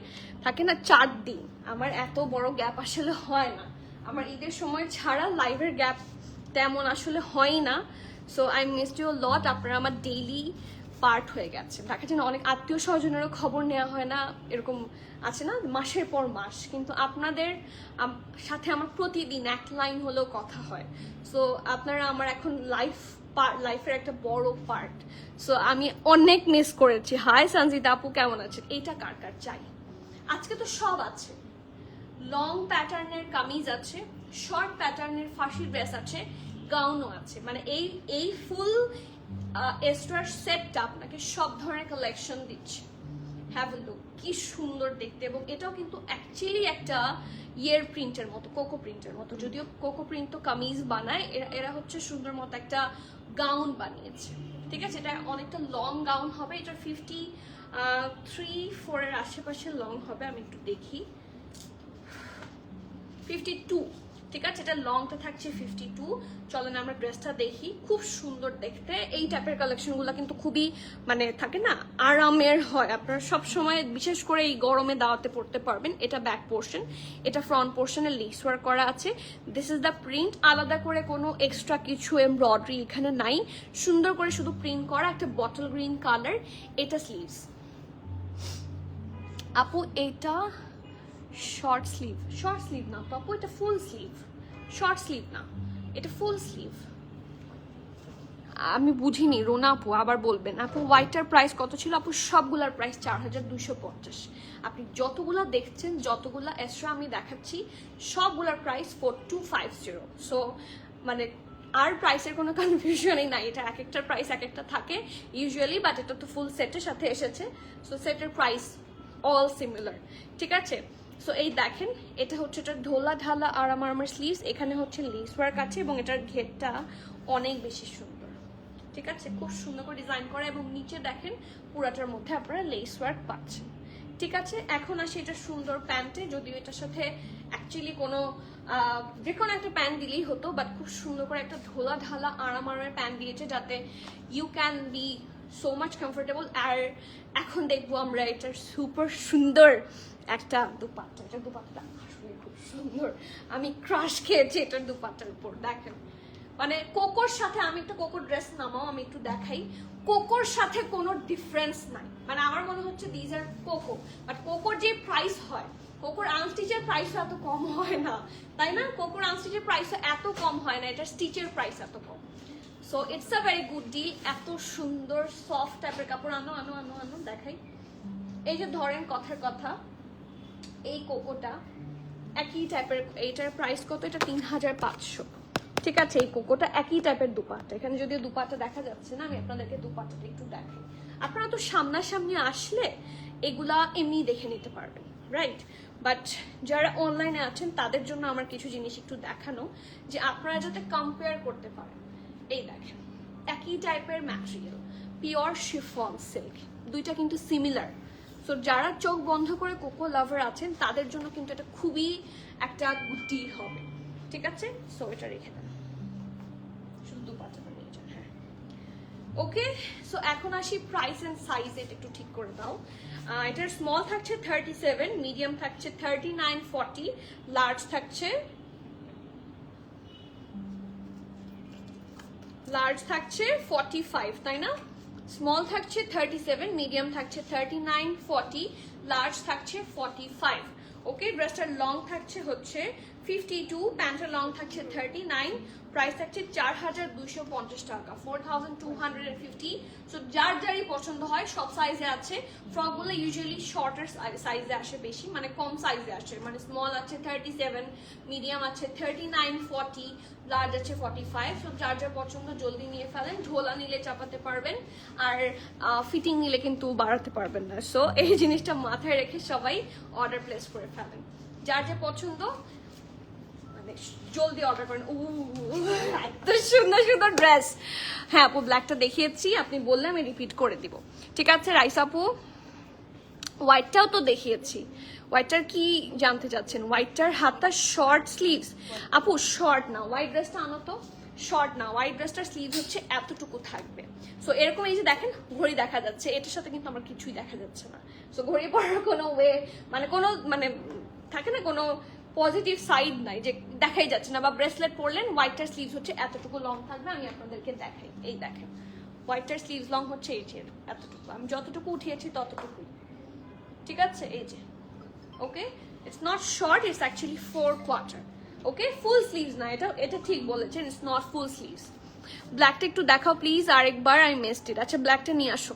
থাকে না 4 দিন, আমার এত বড় গ্যাপ আসলে হয় না। আমার ঈদের সময় ছাড়া লাইভের গ্যাপ তেমন আসলে হয় না। So I miss you lot. আপনারা আমার ডেইলি পার্ট হয়ে গেছে। দেখা যায় না অনেক আত্মীয় স্বজনেরও খবর নেওয়া হয় না, এরকম আছে না মাসের পর মাস, কিন্তু আপনাদের সাথে আমার প্রতিদিন এক লাইন হলেও কথা হয়। সো আপনারা আমার এখন লাইফের একটা বড় পার্ট। সো আমি অনেক মিস করেছি। হাই সঞ্জিতা আপু, কেমন আছেন? এইটা কার কার চাই? আজকে তো সব আছে। লং প্যাটার্নের কামিজ আছে, শর্ট প্যাটার্নের ফাঁসি ড্রেস আছে, গাউনও আছে। মানে এই ফুল এক্সট্রা সেটটা আপনাকে সব ধরনের কালেকশন দিচ্ছে। হ্যাভ এ লুক, কি সুন্দর দেখতে। এবং এটাও কিন্তু অ্যাকচুয়ালি একটা ইয়ের প্রিন্টের মতো, কোকো প্রিন্টের মতো। যদিও কোকো প্রিন্ট তো কামিজ বানায়, এরা হচ্ছে সুন্দর মতো একটা গাউন বানিয়েছে। ঠিক আছে, এটা অনেকটা লং গাউন হবে। এটা 53-4 এর আশেপাশে লং হবে। আমি একটু দেখি, 52। ঠিক আছে, এটা লংটা থাকছে 52। চলেন আমরা ড্রেসটা দেখি। খুব সুন্দর দেখতে। এই টাইপের কালেকশনগুলো কিন্তু খুবই মানে থাকে না, আরামের হয়। আপনারা সব সময় বিশেষ করে এই গরমে দাওয়াতে পড়তে পারবেন। এটা ব্যাক পোর্শন, এটা ফ্রন্ট পোর্শনে লেস ওয়ার্ক করা আছে। This is the print. আলাদা করে কোনো এক্সট্রা কিছু এমব্রয়ডারি এখানে নাই, সুন্দর করে শুধু প্রিন্ট করা একটা বটল গ্রিন কালার। এটা স্লিভস আপু, এটা শর্ট স্লিভ না তো আপু, এটা ফুল স্লিভ। শর্ট স্লিভ না, এটা ফুল স্লিভ। আমি বুঝিনি রোনা আপু, আবার বলবেন। আপু হোয়াইটার প্রাইস কত ছিল? আপু সবগুলার প্রাইস 4250। আপনি যতগুলা দেখছেন, যতগুলা এক্সট্রা আমি দেখাচ্ছি, সবগুলার প্রাইস 4250। সো মানে আর প্রাইসের কোনো কনফিউশনই নাই। এটা এক একটা প্রাইস এক একটা থাকে ইউজুয়ালি, বাট এটা তো ফুল সেটের সাথে এসেছে। সো সেটের প্রাইস অল সিমিলার। ঠিক আছে, সো এই দেখেন, এটা হচ্ছে এটা ঢোলা ঢালা আরামার স্লিভস। এখানে হচ্ছে লেস ওয়ার্ক আছে এবং এটার ঘেরটা অনেক বেশি সুন্দর। ঠিক আছে, খুব সুন্দর করে ডিজাইন করা এবং নিচে দেখেন পুরাটার মধ্যে আপনারা লেস ওয়ার্ক পাচ্ছেন। ঠিক আছে, এখন আসি এটা সুন্দর প্যান্টে। যদিও এটার সাথে অ্যাকচুয়ালি কোনো যে কোনো একটা প্যান্ট দিলেই হতো, বাট খুব সুন্দর করে একটা ঢোলা ঢালা আরামের প্যান্ট দিয়েছে যাতে you can be so much comfortable. আর এখন দেখবো আমরা এটার সুপার সুন্দর একটা দুপাট্টা। এটা দুপাট্টা আসলে খুব সুন্দর, আমি ক্রাশ খেয়েছি এটার দুপাট্টার উপর। দেখেন মানে কোকোর সাথে, আমি একটা কোকোর ড্রেস নামাও, আমি একটু দেখাই। কোকোর সাথে কোনো ডিফারেন্স নাই। মানে আমার মনে হচ্ছে দিজ আর কোকো, বাট কোকোর যে প্রাইস হয়, কোকোর আনস্টিচের প্রাইস এত কম হয় না, তাই না? কোকোর আনস্টিচের প্রাইস এত কম হয় না, এটা স্টিচের প্রাইস এত কম। So it's a very good deal. এত সুন্দর সফট টাইপের কাপড়। আনো আনো আনো আনো দেখাই। এই যে ধরেন কথার কথা, এই কোকোটা একই টাইপের, এইটার প্রাইস কত? এটা 3500। ঠিক আছে, এই কোকোটা একই টাইপের দুপাট্টা। এখানে যদিও দুপাট্টা দেখা যাচ্ছে না, আমি আপনাদেরকে দুপাট্টাটা একটু দেখাই। আপনারা তো সামনাসামনি আসলে এগুলা এমনি দেখে নিতে পারবেন, রাইট? বাট যারা অনলাইনে আছেন তাদের জন্য আমার কিছু জিনিস একটু দেখানো, যে আপনারা যাতে কম্পেয়ার করতে পারেন। এই দেখেন, একই টাইপের ম্যাটেরিয়াল, পিওর শিফন সিল্ক, দুইটা কিন্তু সিমিলার। সো যারা চোখ বন্ধ করে কোকো লাভার আছেন তাদের জন্য কিন্তু এটা খুবই একটা গুড ডিল হবে। ঠিক আছে, সো এটা রেখে দেন, শুধু দুপাট্টাটা নিয়ে যান। হ্যাঁ, ওকে। সো এখন আসি প্রাইস এন্ড সাইজ, এটা একটু ঠিক করে দাও। এটার স্মল থাকছে 37, মিডিয়াম থাকছে 39, 40, লার্জ থাকছে 45, তাই না? স্মল থাকছে 37, মিডিয়াম থাকছে 39, 40, লার্জ থাকছে 45। ওকে, ড্রেসটার লং থাকছে হচ্ছে 52, প্যান্টের লং থাকছে 39, প্রাইস থাকছে 4250 টাকা, 4250। সো যার যারই পছন্দ হয় সব সাইজে আছে। ফ্রকগুলো ইউজুয়ালি শর্টার সাইজে আসে বেশি, মানে কম সাইজে আসে, মানে স্মল আছে 37, মিডিয়াম আছে 39, 40, লার্জ আছে 45। সো যার যার পছন্দ জলদি নিয়ে ফেলেন। ঝোলা নিলে চাপাতে পারবেন, আর ফিটিং নিলে কিন্তু বাড়াতে পারবেন না। সো এই জিনিসটা মাথায় রেখে সবাই অর্ডার প্লেস করে ফেলেন। যার যে পছন্দ জলদি অর্ডার করেন। এত সুন্দর সুন্দর ড্রেস। হ্যাঁ আপু, ব্ল্যাকটা দেখিয়েছি, আপনি বললে আমি রিপিট করে দিব। ঠিক আছে রাইস আপু, হোয়াইটটাও তো দেখিয়েছি। হোয়াইটটার কি জানতে চাচ্ছেন? হোয়াইটটার হাতটা শর্ট স্লিভস। আপু শর্ট না, হোয়াইট ড্রেসটা আনো তো। শর্ট না, হোয়াইট ড্রেসটার স্লিভ হচ্ছে এতটুকু থাকবে। সো এরকম এই যে দেখেন ঘড়ি দেখা যাচ্ছে, এটার সাথে কিন্তু আমার কিছুই দেখা যাচ্ছে না। সো ঘড়ি পরার কোনো ওয়ে, মানে কোনো মানে থাকে না, কোনো পজিটিভ সাইড নাই যে দেখাই যাচ্ছে না। বা ব্রেসলেট পরলেন, হোয়াইটটার স্লিভস হচ্ছে এতটুকু লং থাকবে। আমি আপনাদেরকে দেখাই, এই দেখেন হোয়াইটটার স্লিভস লং হচ্ছে এই যে এতটুকু। আমি যতটুকু উঠিয়েছি ততটুকুই, ঠিক আছে? এই যে okay, it's not short, it's actually 4/4। Okay, full sleeves না, এটা এটা ঠিক বলেছেন, ইটস নট ফুল স্লিভস। ব্ল্যাকটা একটু দেখাও প্লিজ আরেকবার, আমি মিসড ইট। আচ্ছা ব্ল্যাকটা নিয়ে আসো।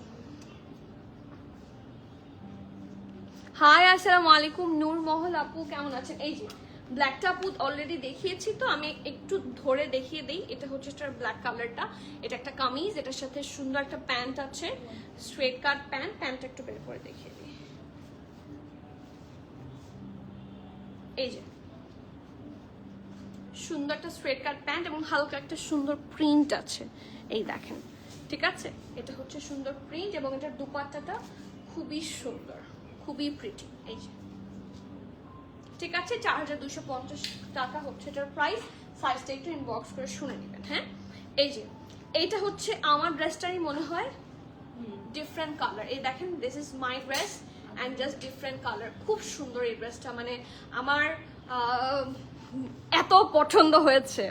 হাই আসসালামু আলাইকুম নূর মহল আপু, কেমন আছেন? এই যে ব্ল্যাকটা আপু অলরেডি দেখিয়েছি, তো আমি একটু ধরে দেখিয়ে দিই। এটা হচ্ছে এটার ব্ল্যাক কালারটা। এটা একটা কামিজ, এটার সাথে সুন্দর একটা প্যান্ট আছে, স্ট্রেট কাট প্যান্ট। প্যান্টটা একটু বের করে দেখিয়ে দিই। এই যে সুন্দর একটা স্ট্রেট কাট প্যান্ট এবং হালকা একটা সুন্দর প্রিন্ট আছে, এই দেখেন। ঠিক আছে, এটা হচ্ছে সুন্দর প্রিন্ট এবং এটার দুপাট্টাটা খুবই সুন্দর, খুবই প্রিটি। এই যে ঠিক আছে, 4250 টাকা হচ্ছে এটার প্রাইস। সাইজটা একটু ইনবক্স করে শুনে নেবেন। হ্যাঁ, এই যে এইটা হচ্ছে আমার ড্রেসটারই মনে হয় ডিফারেন্ট কালার। এই দেখেন, this is my dress and just different colour. খুব সুন্দর এই ড্রেসটা, মানে আমার এত পছন্দ হয়েছে।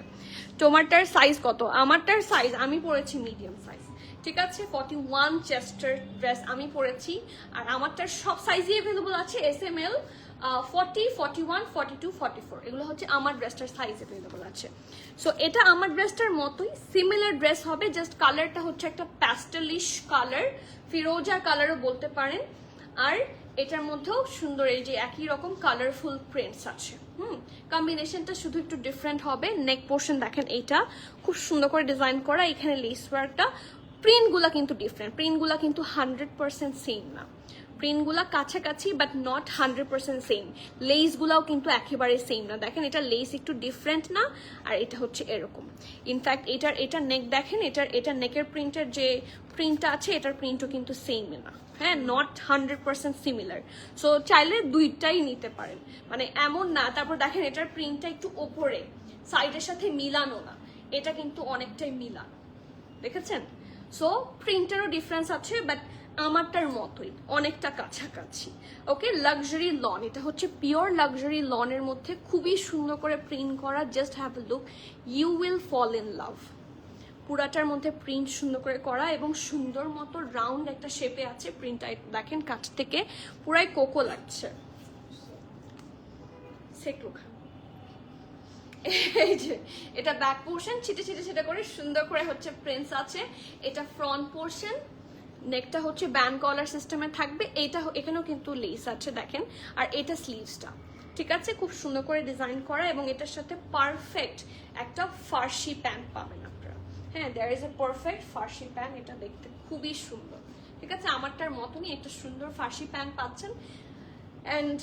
তোমারটার সাইজ কত? আমারটার সাইজ আমি পরেছি মিডিয়াম সাইজ। ঠিক আছে, 41 চেস্টার ড্রেস আমি পরেছি, আর আমারটার সব সাইজই অ্যাভেলেবল আছে। SML 40, 41, 42, 44 এগুলো হচ্ছে আমার ড্রেসটার সাইজ অ্যাভেলেবল আছে। সো এটা আমার ড্রেসটার মতোই সিমিলার ড্রেস হবে, জাস্ট কালারটা হচ্ছে একটা প্যাস্টেলিশ কালার, ফিরোজা কালারও বলতে পারেন। আর এটার মধ্যেও সুন্দর এই যে একই রকম কালারফুল প্রিন্টস আছে। কম্বিনেশনটা শুধু একটু ডিফারেন্ট হবে। নেক পোর্শন দেখেন, এইটা খুব সুন্দর করে ডিজাইন করা, এখানে লেস ওয়ার্কটা। প্রিন্টগুলা কিন্তু ডিফারেন্ট, প্রিন্টগুলা কিন্তু 100% সেম না, প্রিন্টগুলা কাছাকাছি বাট নট 100% সেম। লেসগুলাও কিন্তু একেবারে সেম না। দেখেন এটা লেস একটু ডিফারেন্ট না, আর এটা হচ্ছে এরকম। ইনফ্যাক্ট এটা নেক দেখেন, এটা নেকের প্রিন্টের যে প্রিন্টটা আছে, এটার প্রিন্টও কিন্তু সেম না। হ্যাঁ, নট 100% সিমিলার। সো চাইলে দুইটাই নিতে পারেন, মানে এমন না। তারপর দেখেন এটার প্রিন্টটা একটু ওপরে, সাইডের সাথে মিলানো না, এটা কিন্তু অনেকটাই মিলানো, দেখেছেন? সো প্রিন্টেরও ডিফারেন্স আছে, বাট আমারটার মতোই অনেকটা কাছাকাছি। ওকে, লাক্সারি লন, এটা হচ্ছে পিওর লাক্সারি লনের মধ্যে খুবই সুন্দর করে প্রিন্ট করা। Just have a look, you will fall in love. পুরাটার মধ্যে প্রিন্ট সুন্দর করে করা এবং সুন্দর মতো রাউন্ড একটা শেপে আছে প্রিন্টটা। দেখেন কাছ থেকে পুরাই কোকো লাগছে। এই যে এটা ব্যাক পোর্শন, ছিটে ছিটে ছিটে করে সুন্দর করে হচ্ছে প্রিন্টস আছে। এটা ফ্রন্ট পোর্শন, নেকটা হচ্ছে ব্যান্ড কলার সিস্টেমে থাকবে। এটা এখানেও কিন্তু লেস আছে দেখেন, আর এটা স্লিভসটা। ঠিক আছে, খুব সুন্দর করে ডিজাইন করা এবং এটার সাথে পারফেক্ট একটা ফার্সি প্যান্ট পাবেন আপনারা। হ্যাঁ, there is a perfect farshi pant, এটা দেখতে খুবই সুন্দর। ঠিক আছে, আমারটার মতনই একটা সুন্দর ফার্সি প্যান্ট পাচ্ছেন। And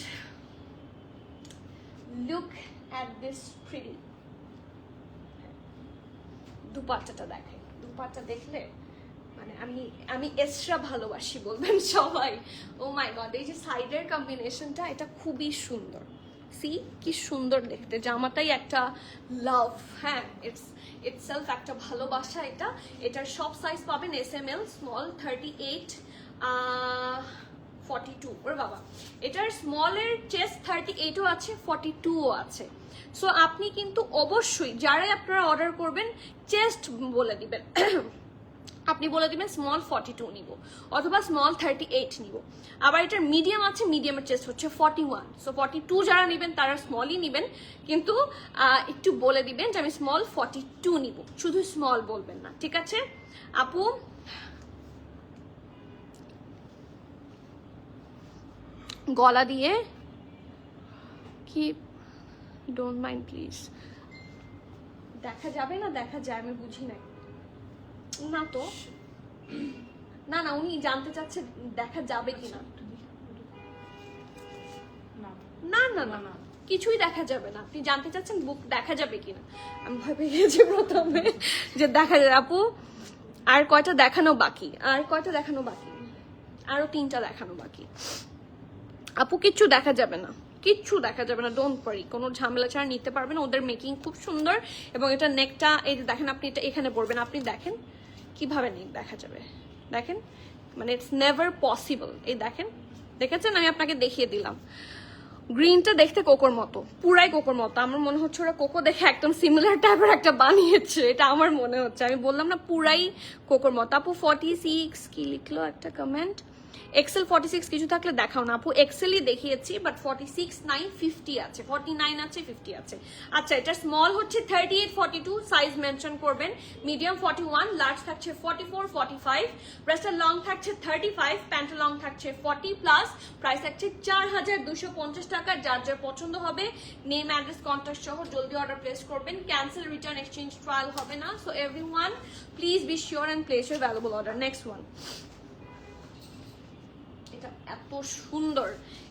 look at this pretty. দুপাট্টাটা দেখেন, দুপাট্টা দেখলে মানে আমি এক্সট্রা ভালোবাসি বলবেন সবাই। ও মাই গড, এই যে সাইডের কম্বিনেশনটা, এটা খুবই সুন্দর। সি কি সুন্দর দেখতে, জামাটাই একটা লাভ। হ্যাঁ, ইটসেলফ একটা ভালোবাসা। এটার সব সাইজ পাবেন, SML স্মল 38, 42। ওর বাবা, এটার স্মলের চেস্ট 38ও আছে, 42ও আছে। সো আপনি কিন্তু অবশ্যই যারাই আপনারা অর্ডার করবেন চেস্ট বলে দিবেন। আপনি বলে দিবেন স্মল 42 নিব অথবা স্মল 38 নিব। আবার এটার মিডিয়াম আছে, মিডিয়ামের চেস্ট হচ্ছে 41। সো 42 যারা নেবেন তারা স্মলই নেবেন, কিন্তু একটু বলে দিবেন যে আমি স্মল 42 নিব, শুধু স্মল বলবেন না, ঠিক আছে আপু? গলা দিয়ে কি ডোন্ট মাইন্ড প্লিজ, দেখা যাবে না দেখা যায় আমি বুঝি নাই না তো, না না উনি জানতে চাচ্ছে দেখা যাবে কিনা। না না না না কিছুই দেখা যাবে না, আপনি জানতে চাচ্ছেন বুক দেখা যাবে কিনা। আমি ভয় পেয়ে গেছি প্রথমে যে দেখা যাবে। আপু আর কয়টা দেখানো বাকি, আর কয়টা দেখানো বাকি, আরো 3টা দেখানো বাকি। আপু কিচ্ছু দেখা যাবে না, কিচ্ছু দেখা যাবে না, ডোন্ট ওয়ারি, কোনো ঝামেলা ছাড়া নিতে পারবেন। ওদের মেকিং খুব সুন্দর এবং এটা নেকটা এই যে দেখেন, আপনি এটা এখানে পরবেন, আপনি দেখেন কিভাবে নেক দেখা যাবে, দেখেন মানে ইটস নেভার পসিবল। এই দেখেন, দেখেছেন, আমি আপনাকে দেখিয়ে দিলাম। গ্রিনটা দেখতে কোকোর মতো, পুরাই কোকোর মতো। আমার মনে হচ্ছে ওরা কোকো দেখে একদম সিমিলার টাইপের একটা বানিয়েছে, এটা আমার মনে হচ্ছে। আমি বললাম না পুরাই কোকোর মতো। আপু 46 কি লিখলো একটা কমেন্ট, এক্সেল 46 কিছু থাকলে দেখাও না আপু। এক্সেলই দেখিয়েছি, বাট 46 নাই, 50 আছে, 49 আছে, 50 আছে। আচ্ছা, এটা স্মল হচ্ছে 38 42, সাইজ মেনশন করবেন। মিডিয়াম 41, লার্জ থাকছে 44 45, ব্রেস্টের লং থাকছে 35, প্যান্ট লং থাকছে 40 প্লাস। প্রাইস থাকছে 4250 টাকা। যার যার পছন্দ হবে নেম অ্যাড্রেস কন্ট্যাক্ট সহ জলদি অর্ডার প্লেস করবেন। ক্যান্সেল রিটার্ন এক্সচেঞ্জ ট্রায়াল হবে না। So everyone please be sure and place your valuable order. Next one, এটা এত সুন্দর,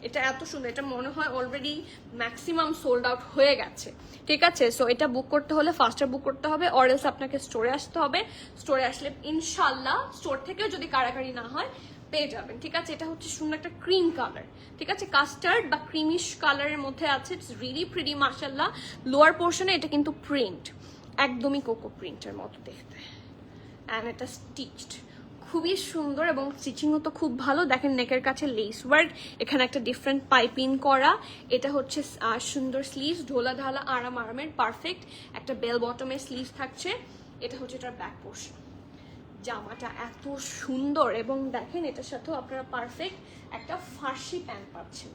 এটা এত সুন্দর, এটা মনে হয় অলরেডি ম্যাক্সিমাম সোল্ড আউট হয়ে গেছে, ঠিক আছে? সো এটা বুক করতে হলে ফাস্টার বুক করতে হবে, অর এলস আপনাকে স্টোরে আসতে হবে। স্টোরে আসলে ইনশাল্লাহ স্টোর থেকেও যদি কারাকারি না হয় পেয়ে যাবেন, ঠিক আছে? এটা হচ্ছে সুন্দর একটা ক্রিম কালার, ঠিক আছে, কাস্টার্ড বা ক্রিমিশ কালারের মধ্যে আছে। ইটস রিয়েলি প্রিটি মাশাআল্লাহ। লোয়ার পোর্শনে এটা কিন্তু প্রিন্ট, একদমই কোকো প্রিন্টের মতো দেখতে, অ্যান্ড এটা স্টিচড, খুবই সুন্দর এবং স্টিচিংও তো খুব ভালো। দেখেন নেকের কাছে লেস ওয়ার্ক, এখানে একটা ডিফারেন্ট পাইপিং করা। এটা হচ্ছে সুন্দর স্লিভস, ঢোলা ঢালা আরামের পারফেক্ট একটা বেল বটমের স্লিভস থাকছে। এটা হচ্ছে এটার ব্যাক পোর্শন। জামাটা এত সুন্দর এবং দেখেন এটার সাথেও আপনারা পারফেক্ট একটা ফার্সি প্যান্ট পাচ্ছেন,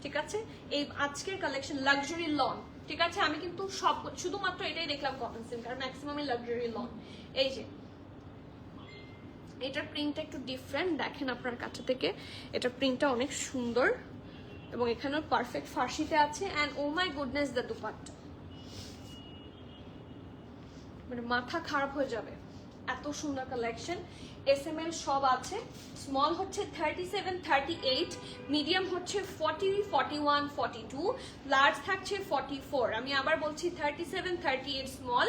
ঠিক আছে? এই আজকের কালেকশন লাক্সারি লন, ঠিক আছে? আমি কিন্তু সব শুধুমাত্র এটাই দেখলাম কটন সিল্ক, আর ম্যাক্সিমামই লাক্সারি লন। এই যে এটার প্রিন্টটা একটু ডিফারেন্ট, দেখেন আপনার কাছে থেকে এটার প্রিন্টটা অনেক সুন্দর এবং এখানেও পারফেক্ট ফার্সিতে আছে। And oh my goodness, the dupatta মানে মাথা খারাপ হয়ে যাবে, এত সুন্দর কালেকশন। SML সব আছে। স্মল হচ্ছে 37 38, মিডিয়াম হচ্ছে 40 41 42, লার্জ থাকছে 44। আমি আবার বলছি 37 38 স্মল,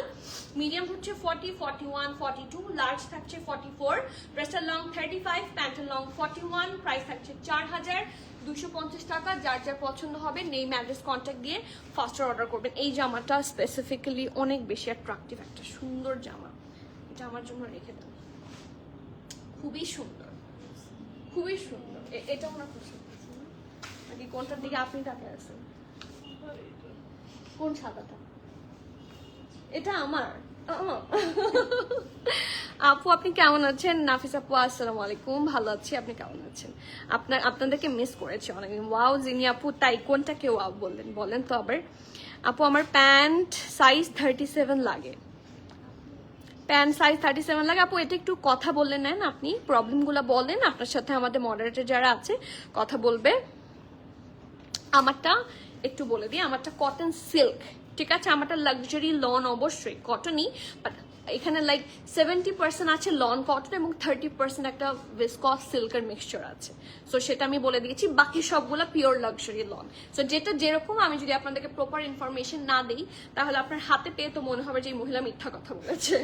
মিডিয়াম হচ্ছে 40 41 42, লার্জ থাকছে 44, ব্রেস্টের লং 35, প্যান্টের লং 41। প্রাইস থাকছে 4250 টাকা। যার যার পছন্দ হবে নেম অ্যাড্রেস কন্ট্যাক্ট দিয়ে ফাস্টার অর্ডার করবেন। এই জামাটা স্পেসিফিক্যালি অনেক বেশি অ্যাট্রাকটিভ একটা সুন্দর জামা, এটা আমার জন্য রেখে দেন, খুবই সুন্দর, খুবই সুন্দর। এটা আমার খুব সুন্দর নাকি কোনটার দিকে আপনি তাকিয়ে আছেন? কোন সাদাটা? এটা আমার। আপু আপনি কেমন আছেন? নাফিস আপু আসসালামু আলাইকুম, ভালো আছি, আপনি কেমন আছেন? আপনাদেরকে মিস করেছি অনেকদিন। ওয়াও জিনি আপু, তাই কোনটাকে ওয়াও বললেন বলেন তো আবার। আপু আমার প্যান্ট সাইজ 37 লাগে, প্যান্ট সাইজ 37 লাগে। আপু এটা একটু কথা বললে নেন, আপনি প্রবলেমগুলো বলেন, আপনার সাথে আমাদের মডারেটর যারা আছে কথা বলবে। আমারটা একটু বলে দিই, আমারটা কটন সিল্ক, ঠিক আছে? আমারটা লাক্সারি লন, অবশ্যই কটনই, বাট এখানে লাইক 70% আছে লন কটন এবং 30% একটা ভিসকস সিল্কের মিক্সচার আছে। সো সেটা আমি বলে দিয়েছি, বাকি সবগুলো পিওর লাক্সারি লন। সো যেটা যেরকম, আমি যদি আপনাদেরকে প্রপার ইনফরমেশন না দিই তাহলে আপনার হাতে পেয়ে তো মনে হবে যে এই মহিলা মিথ্যা কথা বলেছে।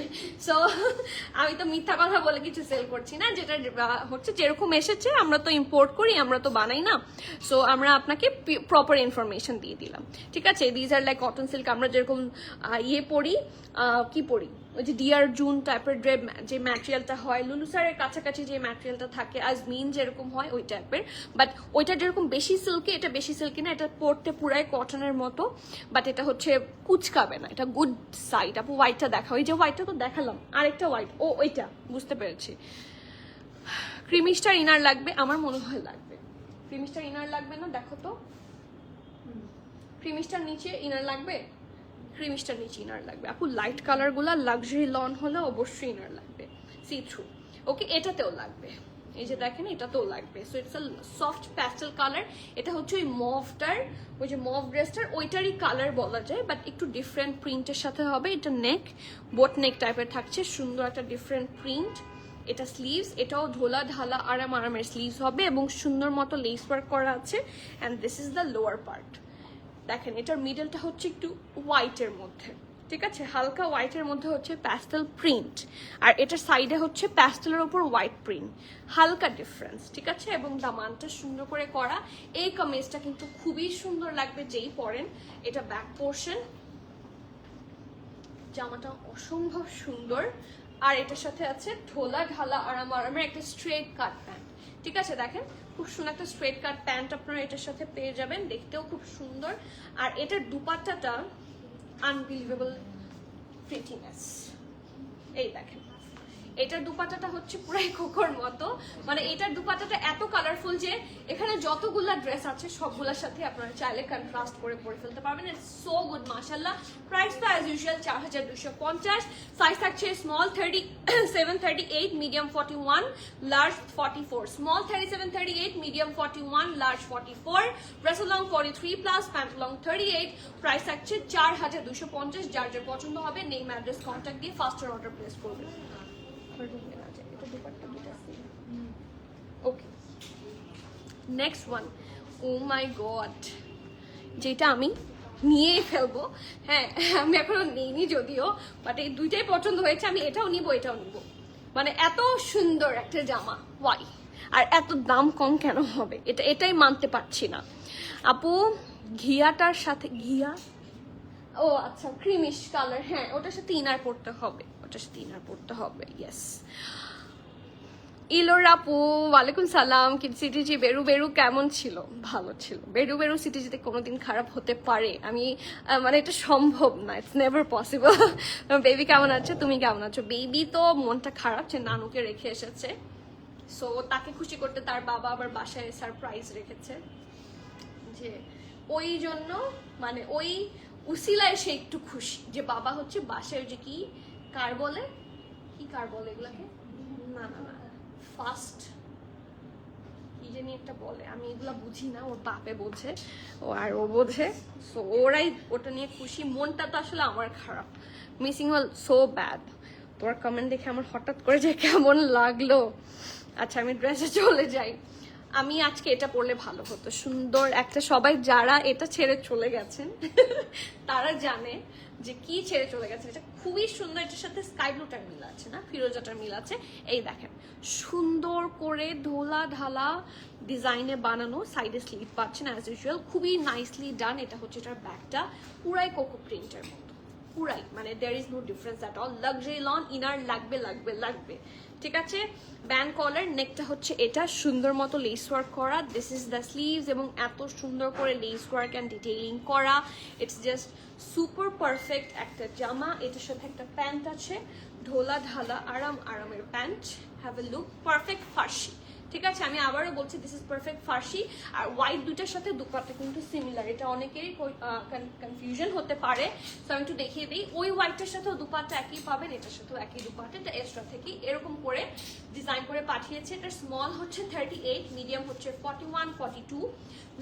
সো আমি তো মিথ্যা কথা বলে কিছু সেল করছি না, যেটা হচ্ছে যেরকম এসেছে, আমরা তো ইম্পোর্ট করি, আমরা তো বানাই না। সো আমরা আপনাকে প্রপার ইনফরমেশন দিয়ে দিলাম, ঠিক আছে? These are like cotton silk. আমরা যেরকম ইয়ে পড়ি, কি পড়ি, ওই যে ডিয়ার জুন টাইপের যে ম্যাটেরিয়ালটা হয়, লুলুসারের কাছাকাছি যে ম্যাটেরিয়ালটা থাকে, আজমিন যেরকম হয় ওই টাইপের, বাট ওইটা যেরকম বেশি সিল্কি, এটা বেশি সিল্কি না, এটা পরতে পুরাই কটনের মতো, বাট এটা হচ্ছে কুচকাবে না, এটা গুড সাইড। আপু হোয়াইটটা দেখা, ওই যে হোয়াইটটা তো দেখালাম, আরেকটা হোয়াইট, ও ওইটা বুঝতে পেরেছি। ক্রিমিস্টার ইনার লাগবে, আমার মনে হয় লাগবে। ক্রিমিস্টার ইনার লাগবে না, দেখো তো ক্রিমিস্টার নিচে ইনার লাগবে, ক্রিমিস্টার নিচে ইনার লাগবে। আপু লাইট কালারগুলা লাক্সারি লন হলে অবশ্যই ইনার লাগবে, সি থ্রু। ওকে, এটাতেও লাগবে, এই যে দেখেন এটাতেও লাগবে। So it's a soft pastel colour. এটা হচ্ছে ওই মভটার, ওই যে মভ ড্রেসটার ওইটারই কালার বলা যায়, বাট একটু ডিফারেন্ট প্রিন্টের সাথে হবে। এটা নেক, বোট নেক টাইপের থাকছে, সুন্দর একটা ডিফারেন্ট প্রিন্ট। এটা স্লিভস, এটাও ধোলা ঢালা আরামের স্লিভস হবে এবং সুন্দর মতো লেস ওয়ার্ক করা আছে। And this is the lower part. দেখেন এটার মিডলটা হচ্ছে একটু হোয়াইটের মধ্যে, ঠিক আছে, হালকা হোয়াইটের মধ্যে হচ্ছে প্যাস্টেল প্রিন্ট, আর এটার সাইডে হচ্ছে প্যাস্টেলের ওপর হোয়াইট প্রিন্ট, হালকা ডিফারেন্স, ঠিক আছে। এবং দামানটা সুন্দর করে করা। এই কামিজটা কিন্তু খুবই সুন্দর লাগবে যেই পরেন। এটা ব্যাক পোর্শন, জামাটা অসম্ভব সুন্দর। আর এটার সাথে আছে ঢোলা ঢালা আরামের একটা স্ট্রেট কাট প্যান্ট, ঠিক আছে। দেখেন খুব সুন্দর একটা স্ট্রেট কাট প্যান্ট আপনারা এটার সাথে পেয়ে যাবেন, দেখতেও খুব সুন্দর। আর এটার দুপাট্টাটা আনবিলিভেবল প্রিটিনেস, এই দেখেন এটার দুপাট্টাটা হচ্ছে পুরাই কোকোর মতো, মানে এটার দুপাট্টাটা এত কালারফুল যে এখানে যতগুলা ড্রেস আছে সবগুলোর সাথে আপনারা চাইলে কন্ট্রাস্ট করে পরে ফেলতে পারবেন। ইটস সো গুড মাশাআল্লাহ। প্রাইস তো অ্যাজ ইউজুয়াল 4250। সাইজ থাকছে small 37-38, medium 41, large 44। Small 37-38, medium 41, large 44। Dress long 43+, pant long 38। Price থাকছে 4250। যার যার পছন্দ হবে নেম অ্যাড্রেস কন্ট্যাক্ট দিয়ে ফাস্টার অর্ডার প্লেস করবেন। ওকে, নেক্সট ওয়ান। ও মাই গড, যেটা আমি নিয়েই ফেলবো। হ্যাঁ, আমি এখনো নেইনি যদিও, বাট এই দুইটাই পছন্দ হয়েছে, আমি এটাও নিব এটাও নিব। মানে এত সুন্দর একটা জামা, ওয়াই, আর এত দাম কম কেন হবে, এটাই মানতে পারছি না। আপু ঘিয়াটার সাথে, ঘিয়া, ও আচ্ছা ক্রিমিশ কালার, হ্যাঁ ওটার সাথে ইনার পড়তে হবে, ওটার সাথে ইনার পড়তে হবে, ইয়েস। ইলোর আপু ওয়ালাইকুম সালাম। সিটিজি বেরু কেমন ছিল? ভালো ছিল। বেরু সিটিজিতে কোনোদিন খারাপ হতে পারে? আমি মানে এটা সম্ভব না, ইটস নেভার পসিবল। বেবি কেমন আছে? তুমি কেমন আছো? বেবি তো মনটা খারাপ, যে নানুকে রেখে এসেছে, সো তাকে খুশি করতে তার বাবা আবার বাসায় সারপ্রাইজ রেখেছে, যে ওই জন্য মানে ওই উসিলায় সে একটু খুশি যে বাবা হচ্ছে বাসায়, যে কি কার বলে এগুলাকে, না না না ফার্স্ট কি জানি একটা বলে, আমি এগুলা বুঝি না, ওর বাপে বোঝে, ও বোঝে, সো ওরাই ওটা নিয়ে খুশি। মনটা তো আসলে আমার খারাপ, মিসিং অল সো ব্যাড। তোমার কমেন্ট দেখে আমার হঠাৎ করে যে কেমন লাগলো। আচ্ছা আমি ড্রেসে চলে যাই। আমি আজকে এটা পরলে ভালো হতো, সুন্দর একটা, সবাই যারা এটা ছেড়ে চলে গেছেন তারা জানে যে কি ছেড়ে চলে গেছে। এটা খুবই সুন্দর, এটার সাথে স্কাই ব্লুটার মিল আছে, না ফিরোজাটার মিল আছে। এই দেখেন সুন্দর করে ধোলা ঢালা ডিজাইনে বানানো, সাইডে স্লিভ পাচ্ছেন অ্যাজ ইউজুয়াল, খুবই নাইসলি ডান। এটা হচ্ছে এটার ব্যাগটা পুরাই কোকো প্রিন্টের মতো, পুরাই, মানে there is no difference at all. Luxury lawn, inner লাগবে, ঠিক আছে। ব্যান্ড কলার, নেকটা হচ্ছে এটা সুন্দর মতো লেস ওয়ার্ক করা, দিস ইজ দ্য স্লিভস, এবং এত সুন্দর করে লেস ওয়ার্ক অ্যান্ড ডিটেইলিং করা, ইটস জাস্ট সুপার পারফেক্ট একটা জামা। এটার সাথে একটা প্যান্ট আছে, ঢোলা ঢালা আরামের pant, have a look, perfect Farsi, ঠিক আছে। আমি আবারও বলছি দিস ইজ পারফেক্ট ফার্সি। আর হোয়াইট দুটার সাথে দুপাট্টা কিন্তু সিমিলার, এটা অনেকেরই কনফিউশন হতে পারে, তো আমি একটু দেখিয়ে দিই। ওই হোয়াইটের সাথেও দুপাট্টা একই পাবেন, এটার সাথেও একই দুপাট্টা, এটা এক্সট্রা থেকে এরকম করে ডিজাইন করে পাঠিয়েছে। এটা স্মল হচ্ছে 38, মিডিয়াম হচ্ছে 41, 42,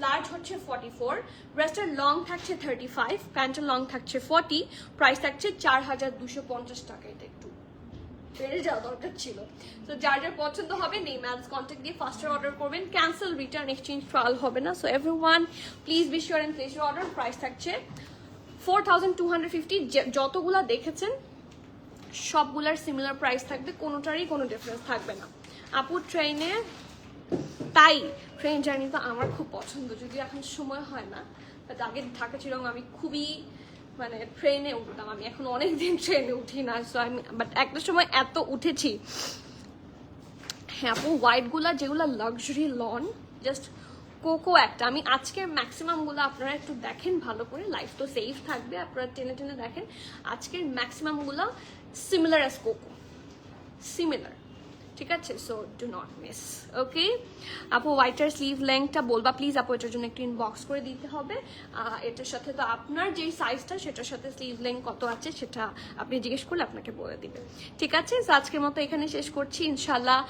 লার্জ হচ্ছে 44, ড্রেসটার লং থাকছে 35, প্যান্টের লং থাকছে 40, প্রাইস থাকছে 4250 টাকা। এটা একটু বেড়ে যাওয়া দরকার ছিল। তো যার যার পছন্দ হবে নেম অ্যাডস কন্ট্যাক্ট দিয়ে ফাস্টার অর্ডার করবেন, ক্যান্সেল রিটার্ন এক্সচেঞ্জ ট্রায়াল হবে না। So everyone please be sure and place your order. Price থাকছে 4250। যতগুলা দেখেছেন সবগুলার সিমিলার প্রাইস থাকবে, কোনোটারই কোনো ডিফারেন্স থাকবে না। আপু ট্রেনে, তাই ট্রেন জার্নি তো আমার খুব পছন্দ, যদিও এখন সময় হয় না, বাট আগে ঢাকা চিরং আমি খুবই মানে ট্রেনে উঠতাম, আমি এখন অনেকদিন ট্রেনে উঠি না, সো আমি বাট একটা সময় এত উঠেছি। হ্যাঁ আপু হোয়াইটগুলা যেগুলো লাক্সারি লন, জাস্ট কোকো একটা, আমি আজকের ম্যাক্সিমামগুলো আপনারা একটু দেখেন ভালো করে, লাইফ তো সেফ থাকবে, আপনারা টেনে টেনে দেখেন। আজকের ম্যাক্সিমামগুলো সিমিলার অ্যাজ কোকো, সিমিলার, ঠিক আছে? So do not miss. Okay আপু হোয়াইটার স্লিভ লেংথটা বলবা প্লিজ আপু, এটার জন্য একটু ইনবক্স করে দিতে হবে। এটার সাথে তো আপনার যেই সাইজটা সেটার সাথে স্লিভ লেংথ কত আছে সেটা আপনি জিজ্ঞেস করলে আপনাকে বলে দিবে, ঠিক আছে? সো আজকের মতো এখানে শেষ করছি ইনশাল্লাহ।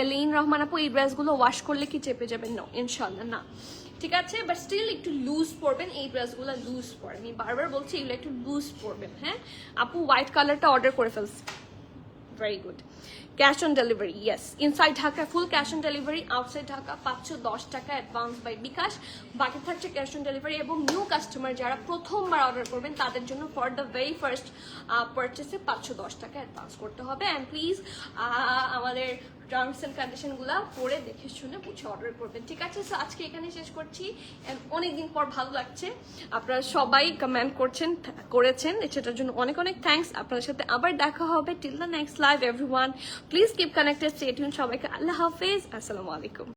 এলিন রহমান আপু এই ড্রেসগুলো ওয়াশ করলে কি চেপে যাবেন? না ইনশাল্লাহ না, ঠিক আছে? বাট স্টিল একটু লুজ পরবেন, এই ড্রেসগুলো লুজ পরবেন, আমি বারবার বলছি এগুলো একটু লুজ পরবেন। হ্যাঁ আপু হোয়াইট কালারটা অর্ডার করে ফেলছি, very good. Cash on delivery, yes. Inside Dhaka, full cash on delivery. Outside Dhaka, 510 টাকা advance by বিকাশ, বাকি থাকছে ক্যাশ অন ডেলিভারি। এবং নিউ কাস্টমার যারা প্রথমবার অর্ডার করবেন তাদের জন্য ফর দ্য ভেরি ফার্স্ট পারচেসে 510 টাকা অ্যাডভান্স করতে হবে। অ্যান্ড প্লিজ আমাদের টার্মস অ্যান্ড কন্ডিশনগুলো পড়ে দেখে শুনে বুঝে অর্ডার করবেন, ঠিক আছে? সো আজকে এখানে শেষ করছি। অনেকদিন পর ভালো লাগছে, আপনারা সবাই কমেন্ট করেছেন, সেটার জন্য অনেক অনেক থ্যাঙ্কস। আপনাদের সাথে আবার দেখা হবে। Till the next live everyone, please keep connected, stay tune. সবাইকে আল্লাহ হাফেজ, আসসালামু আলাইকুম।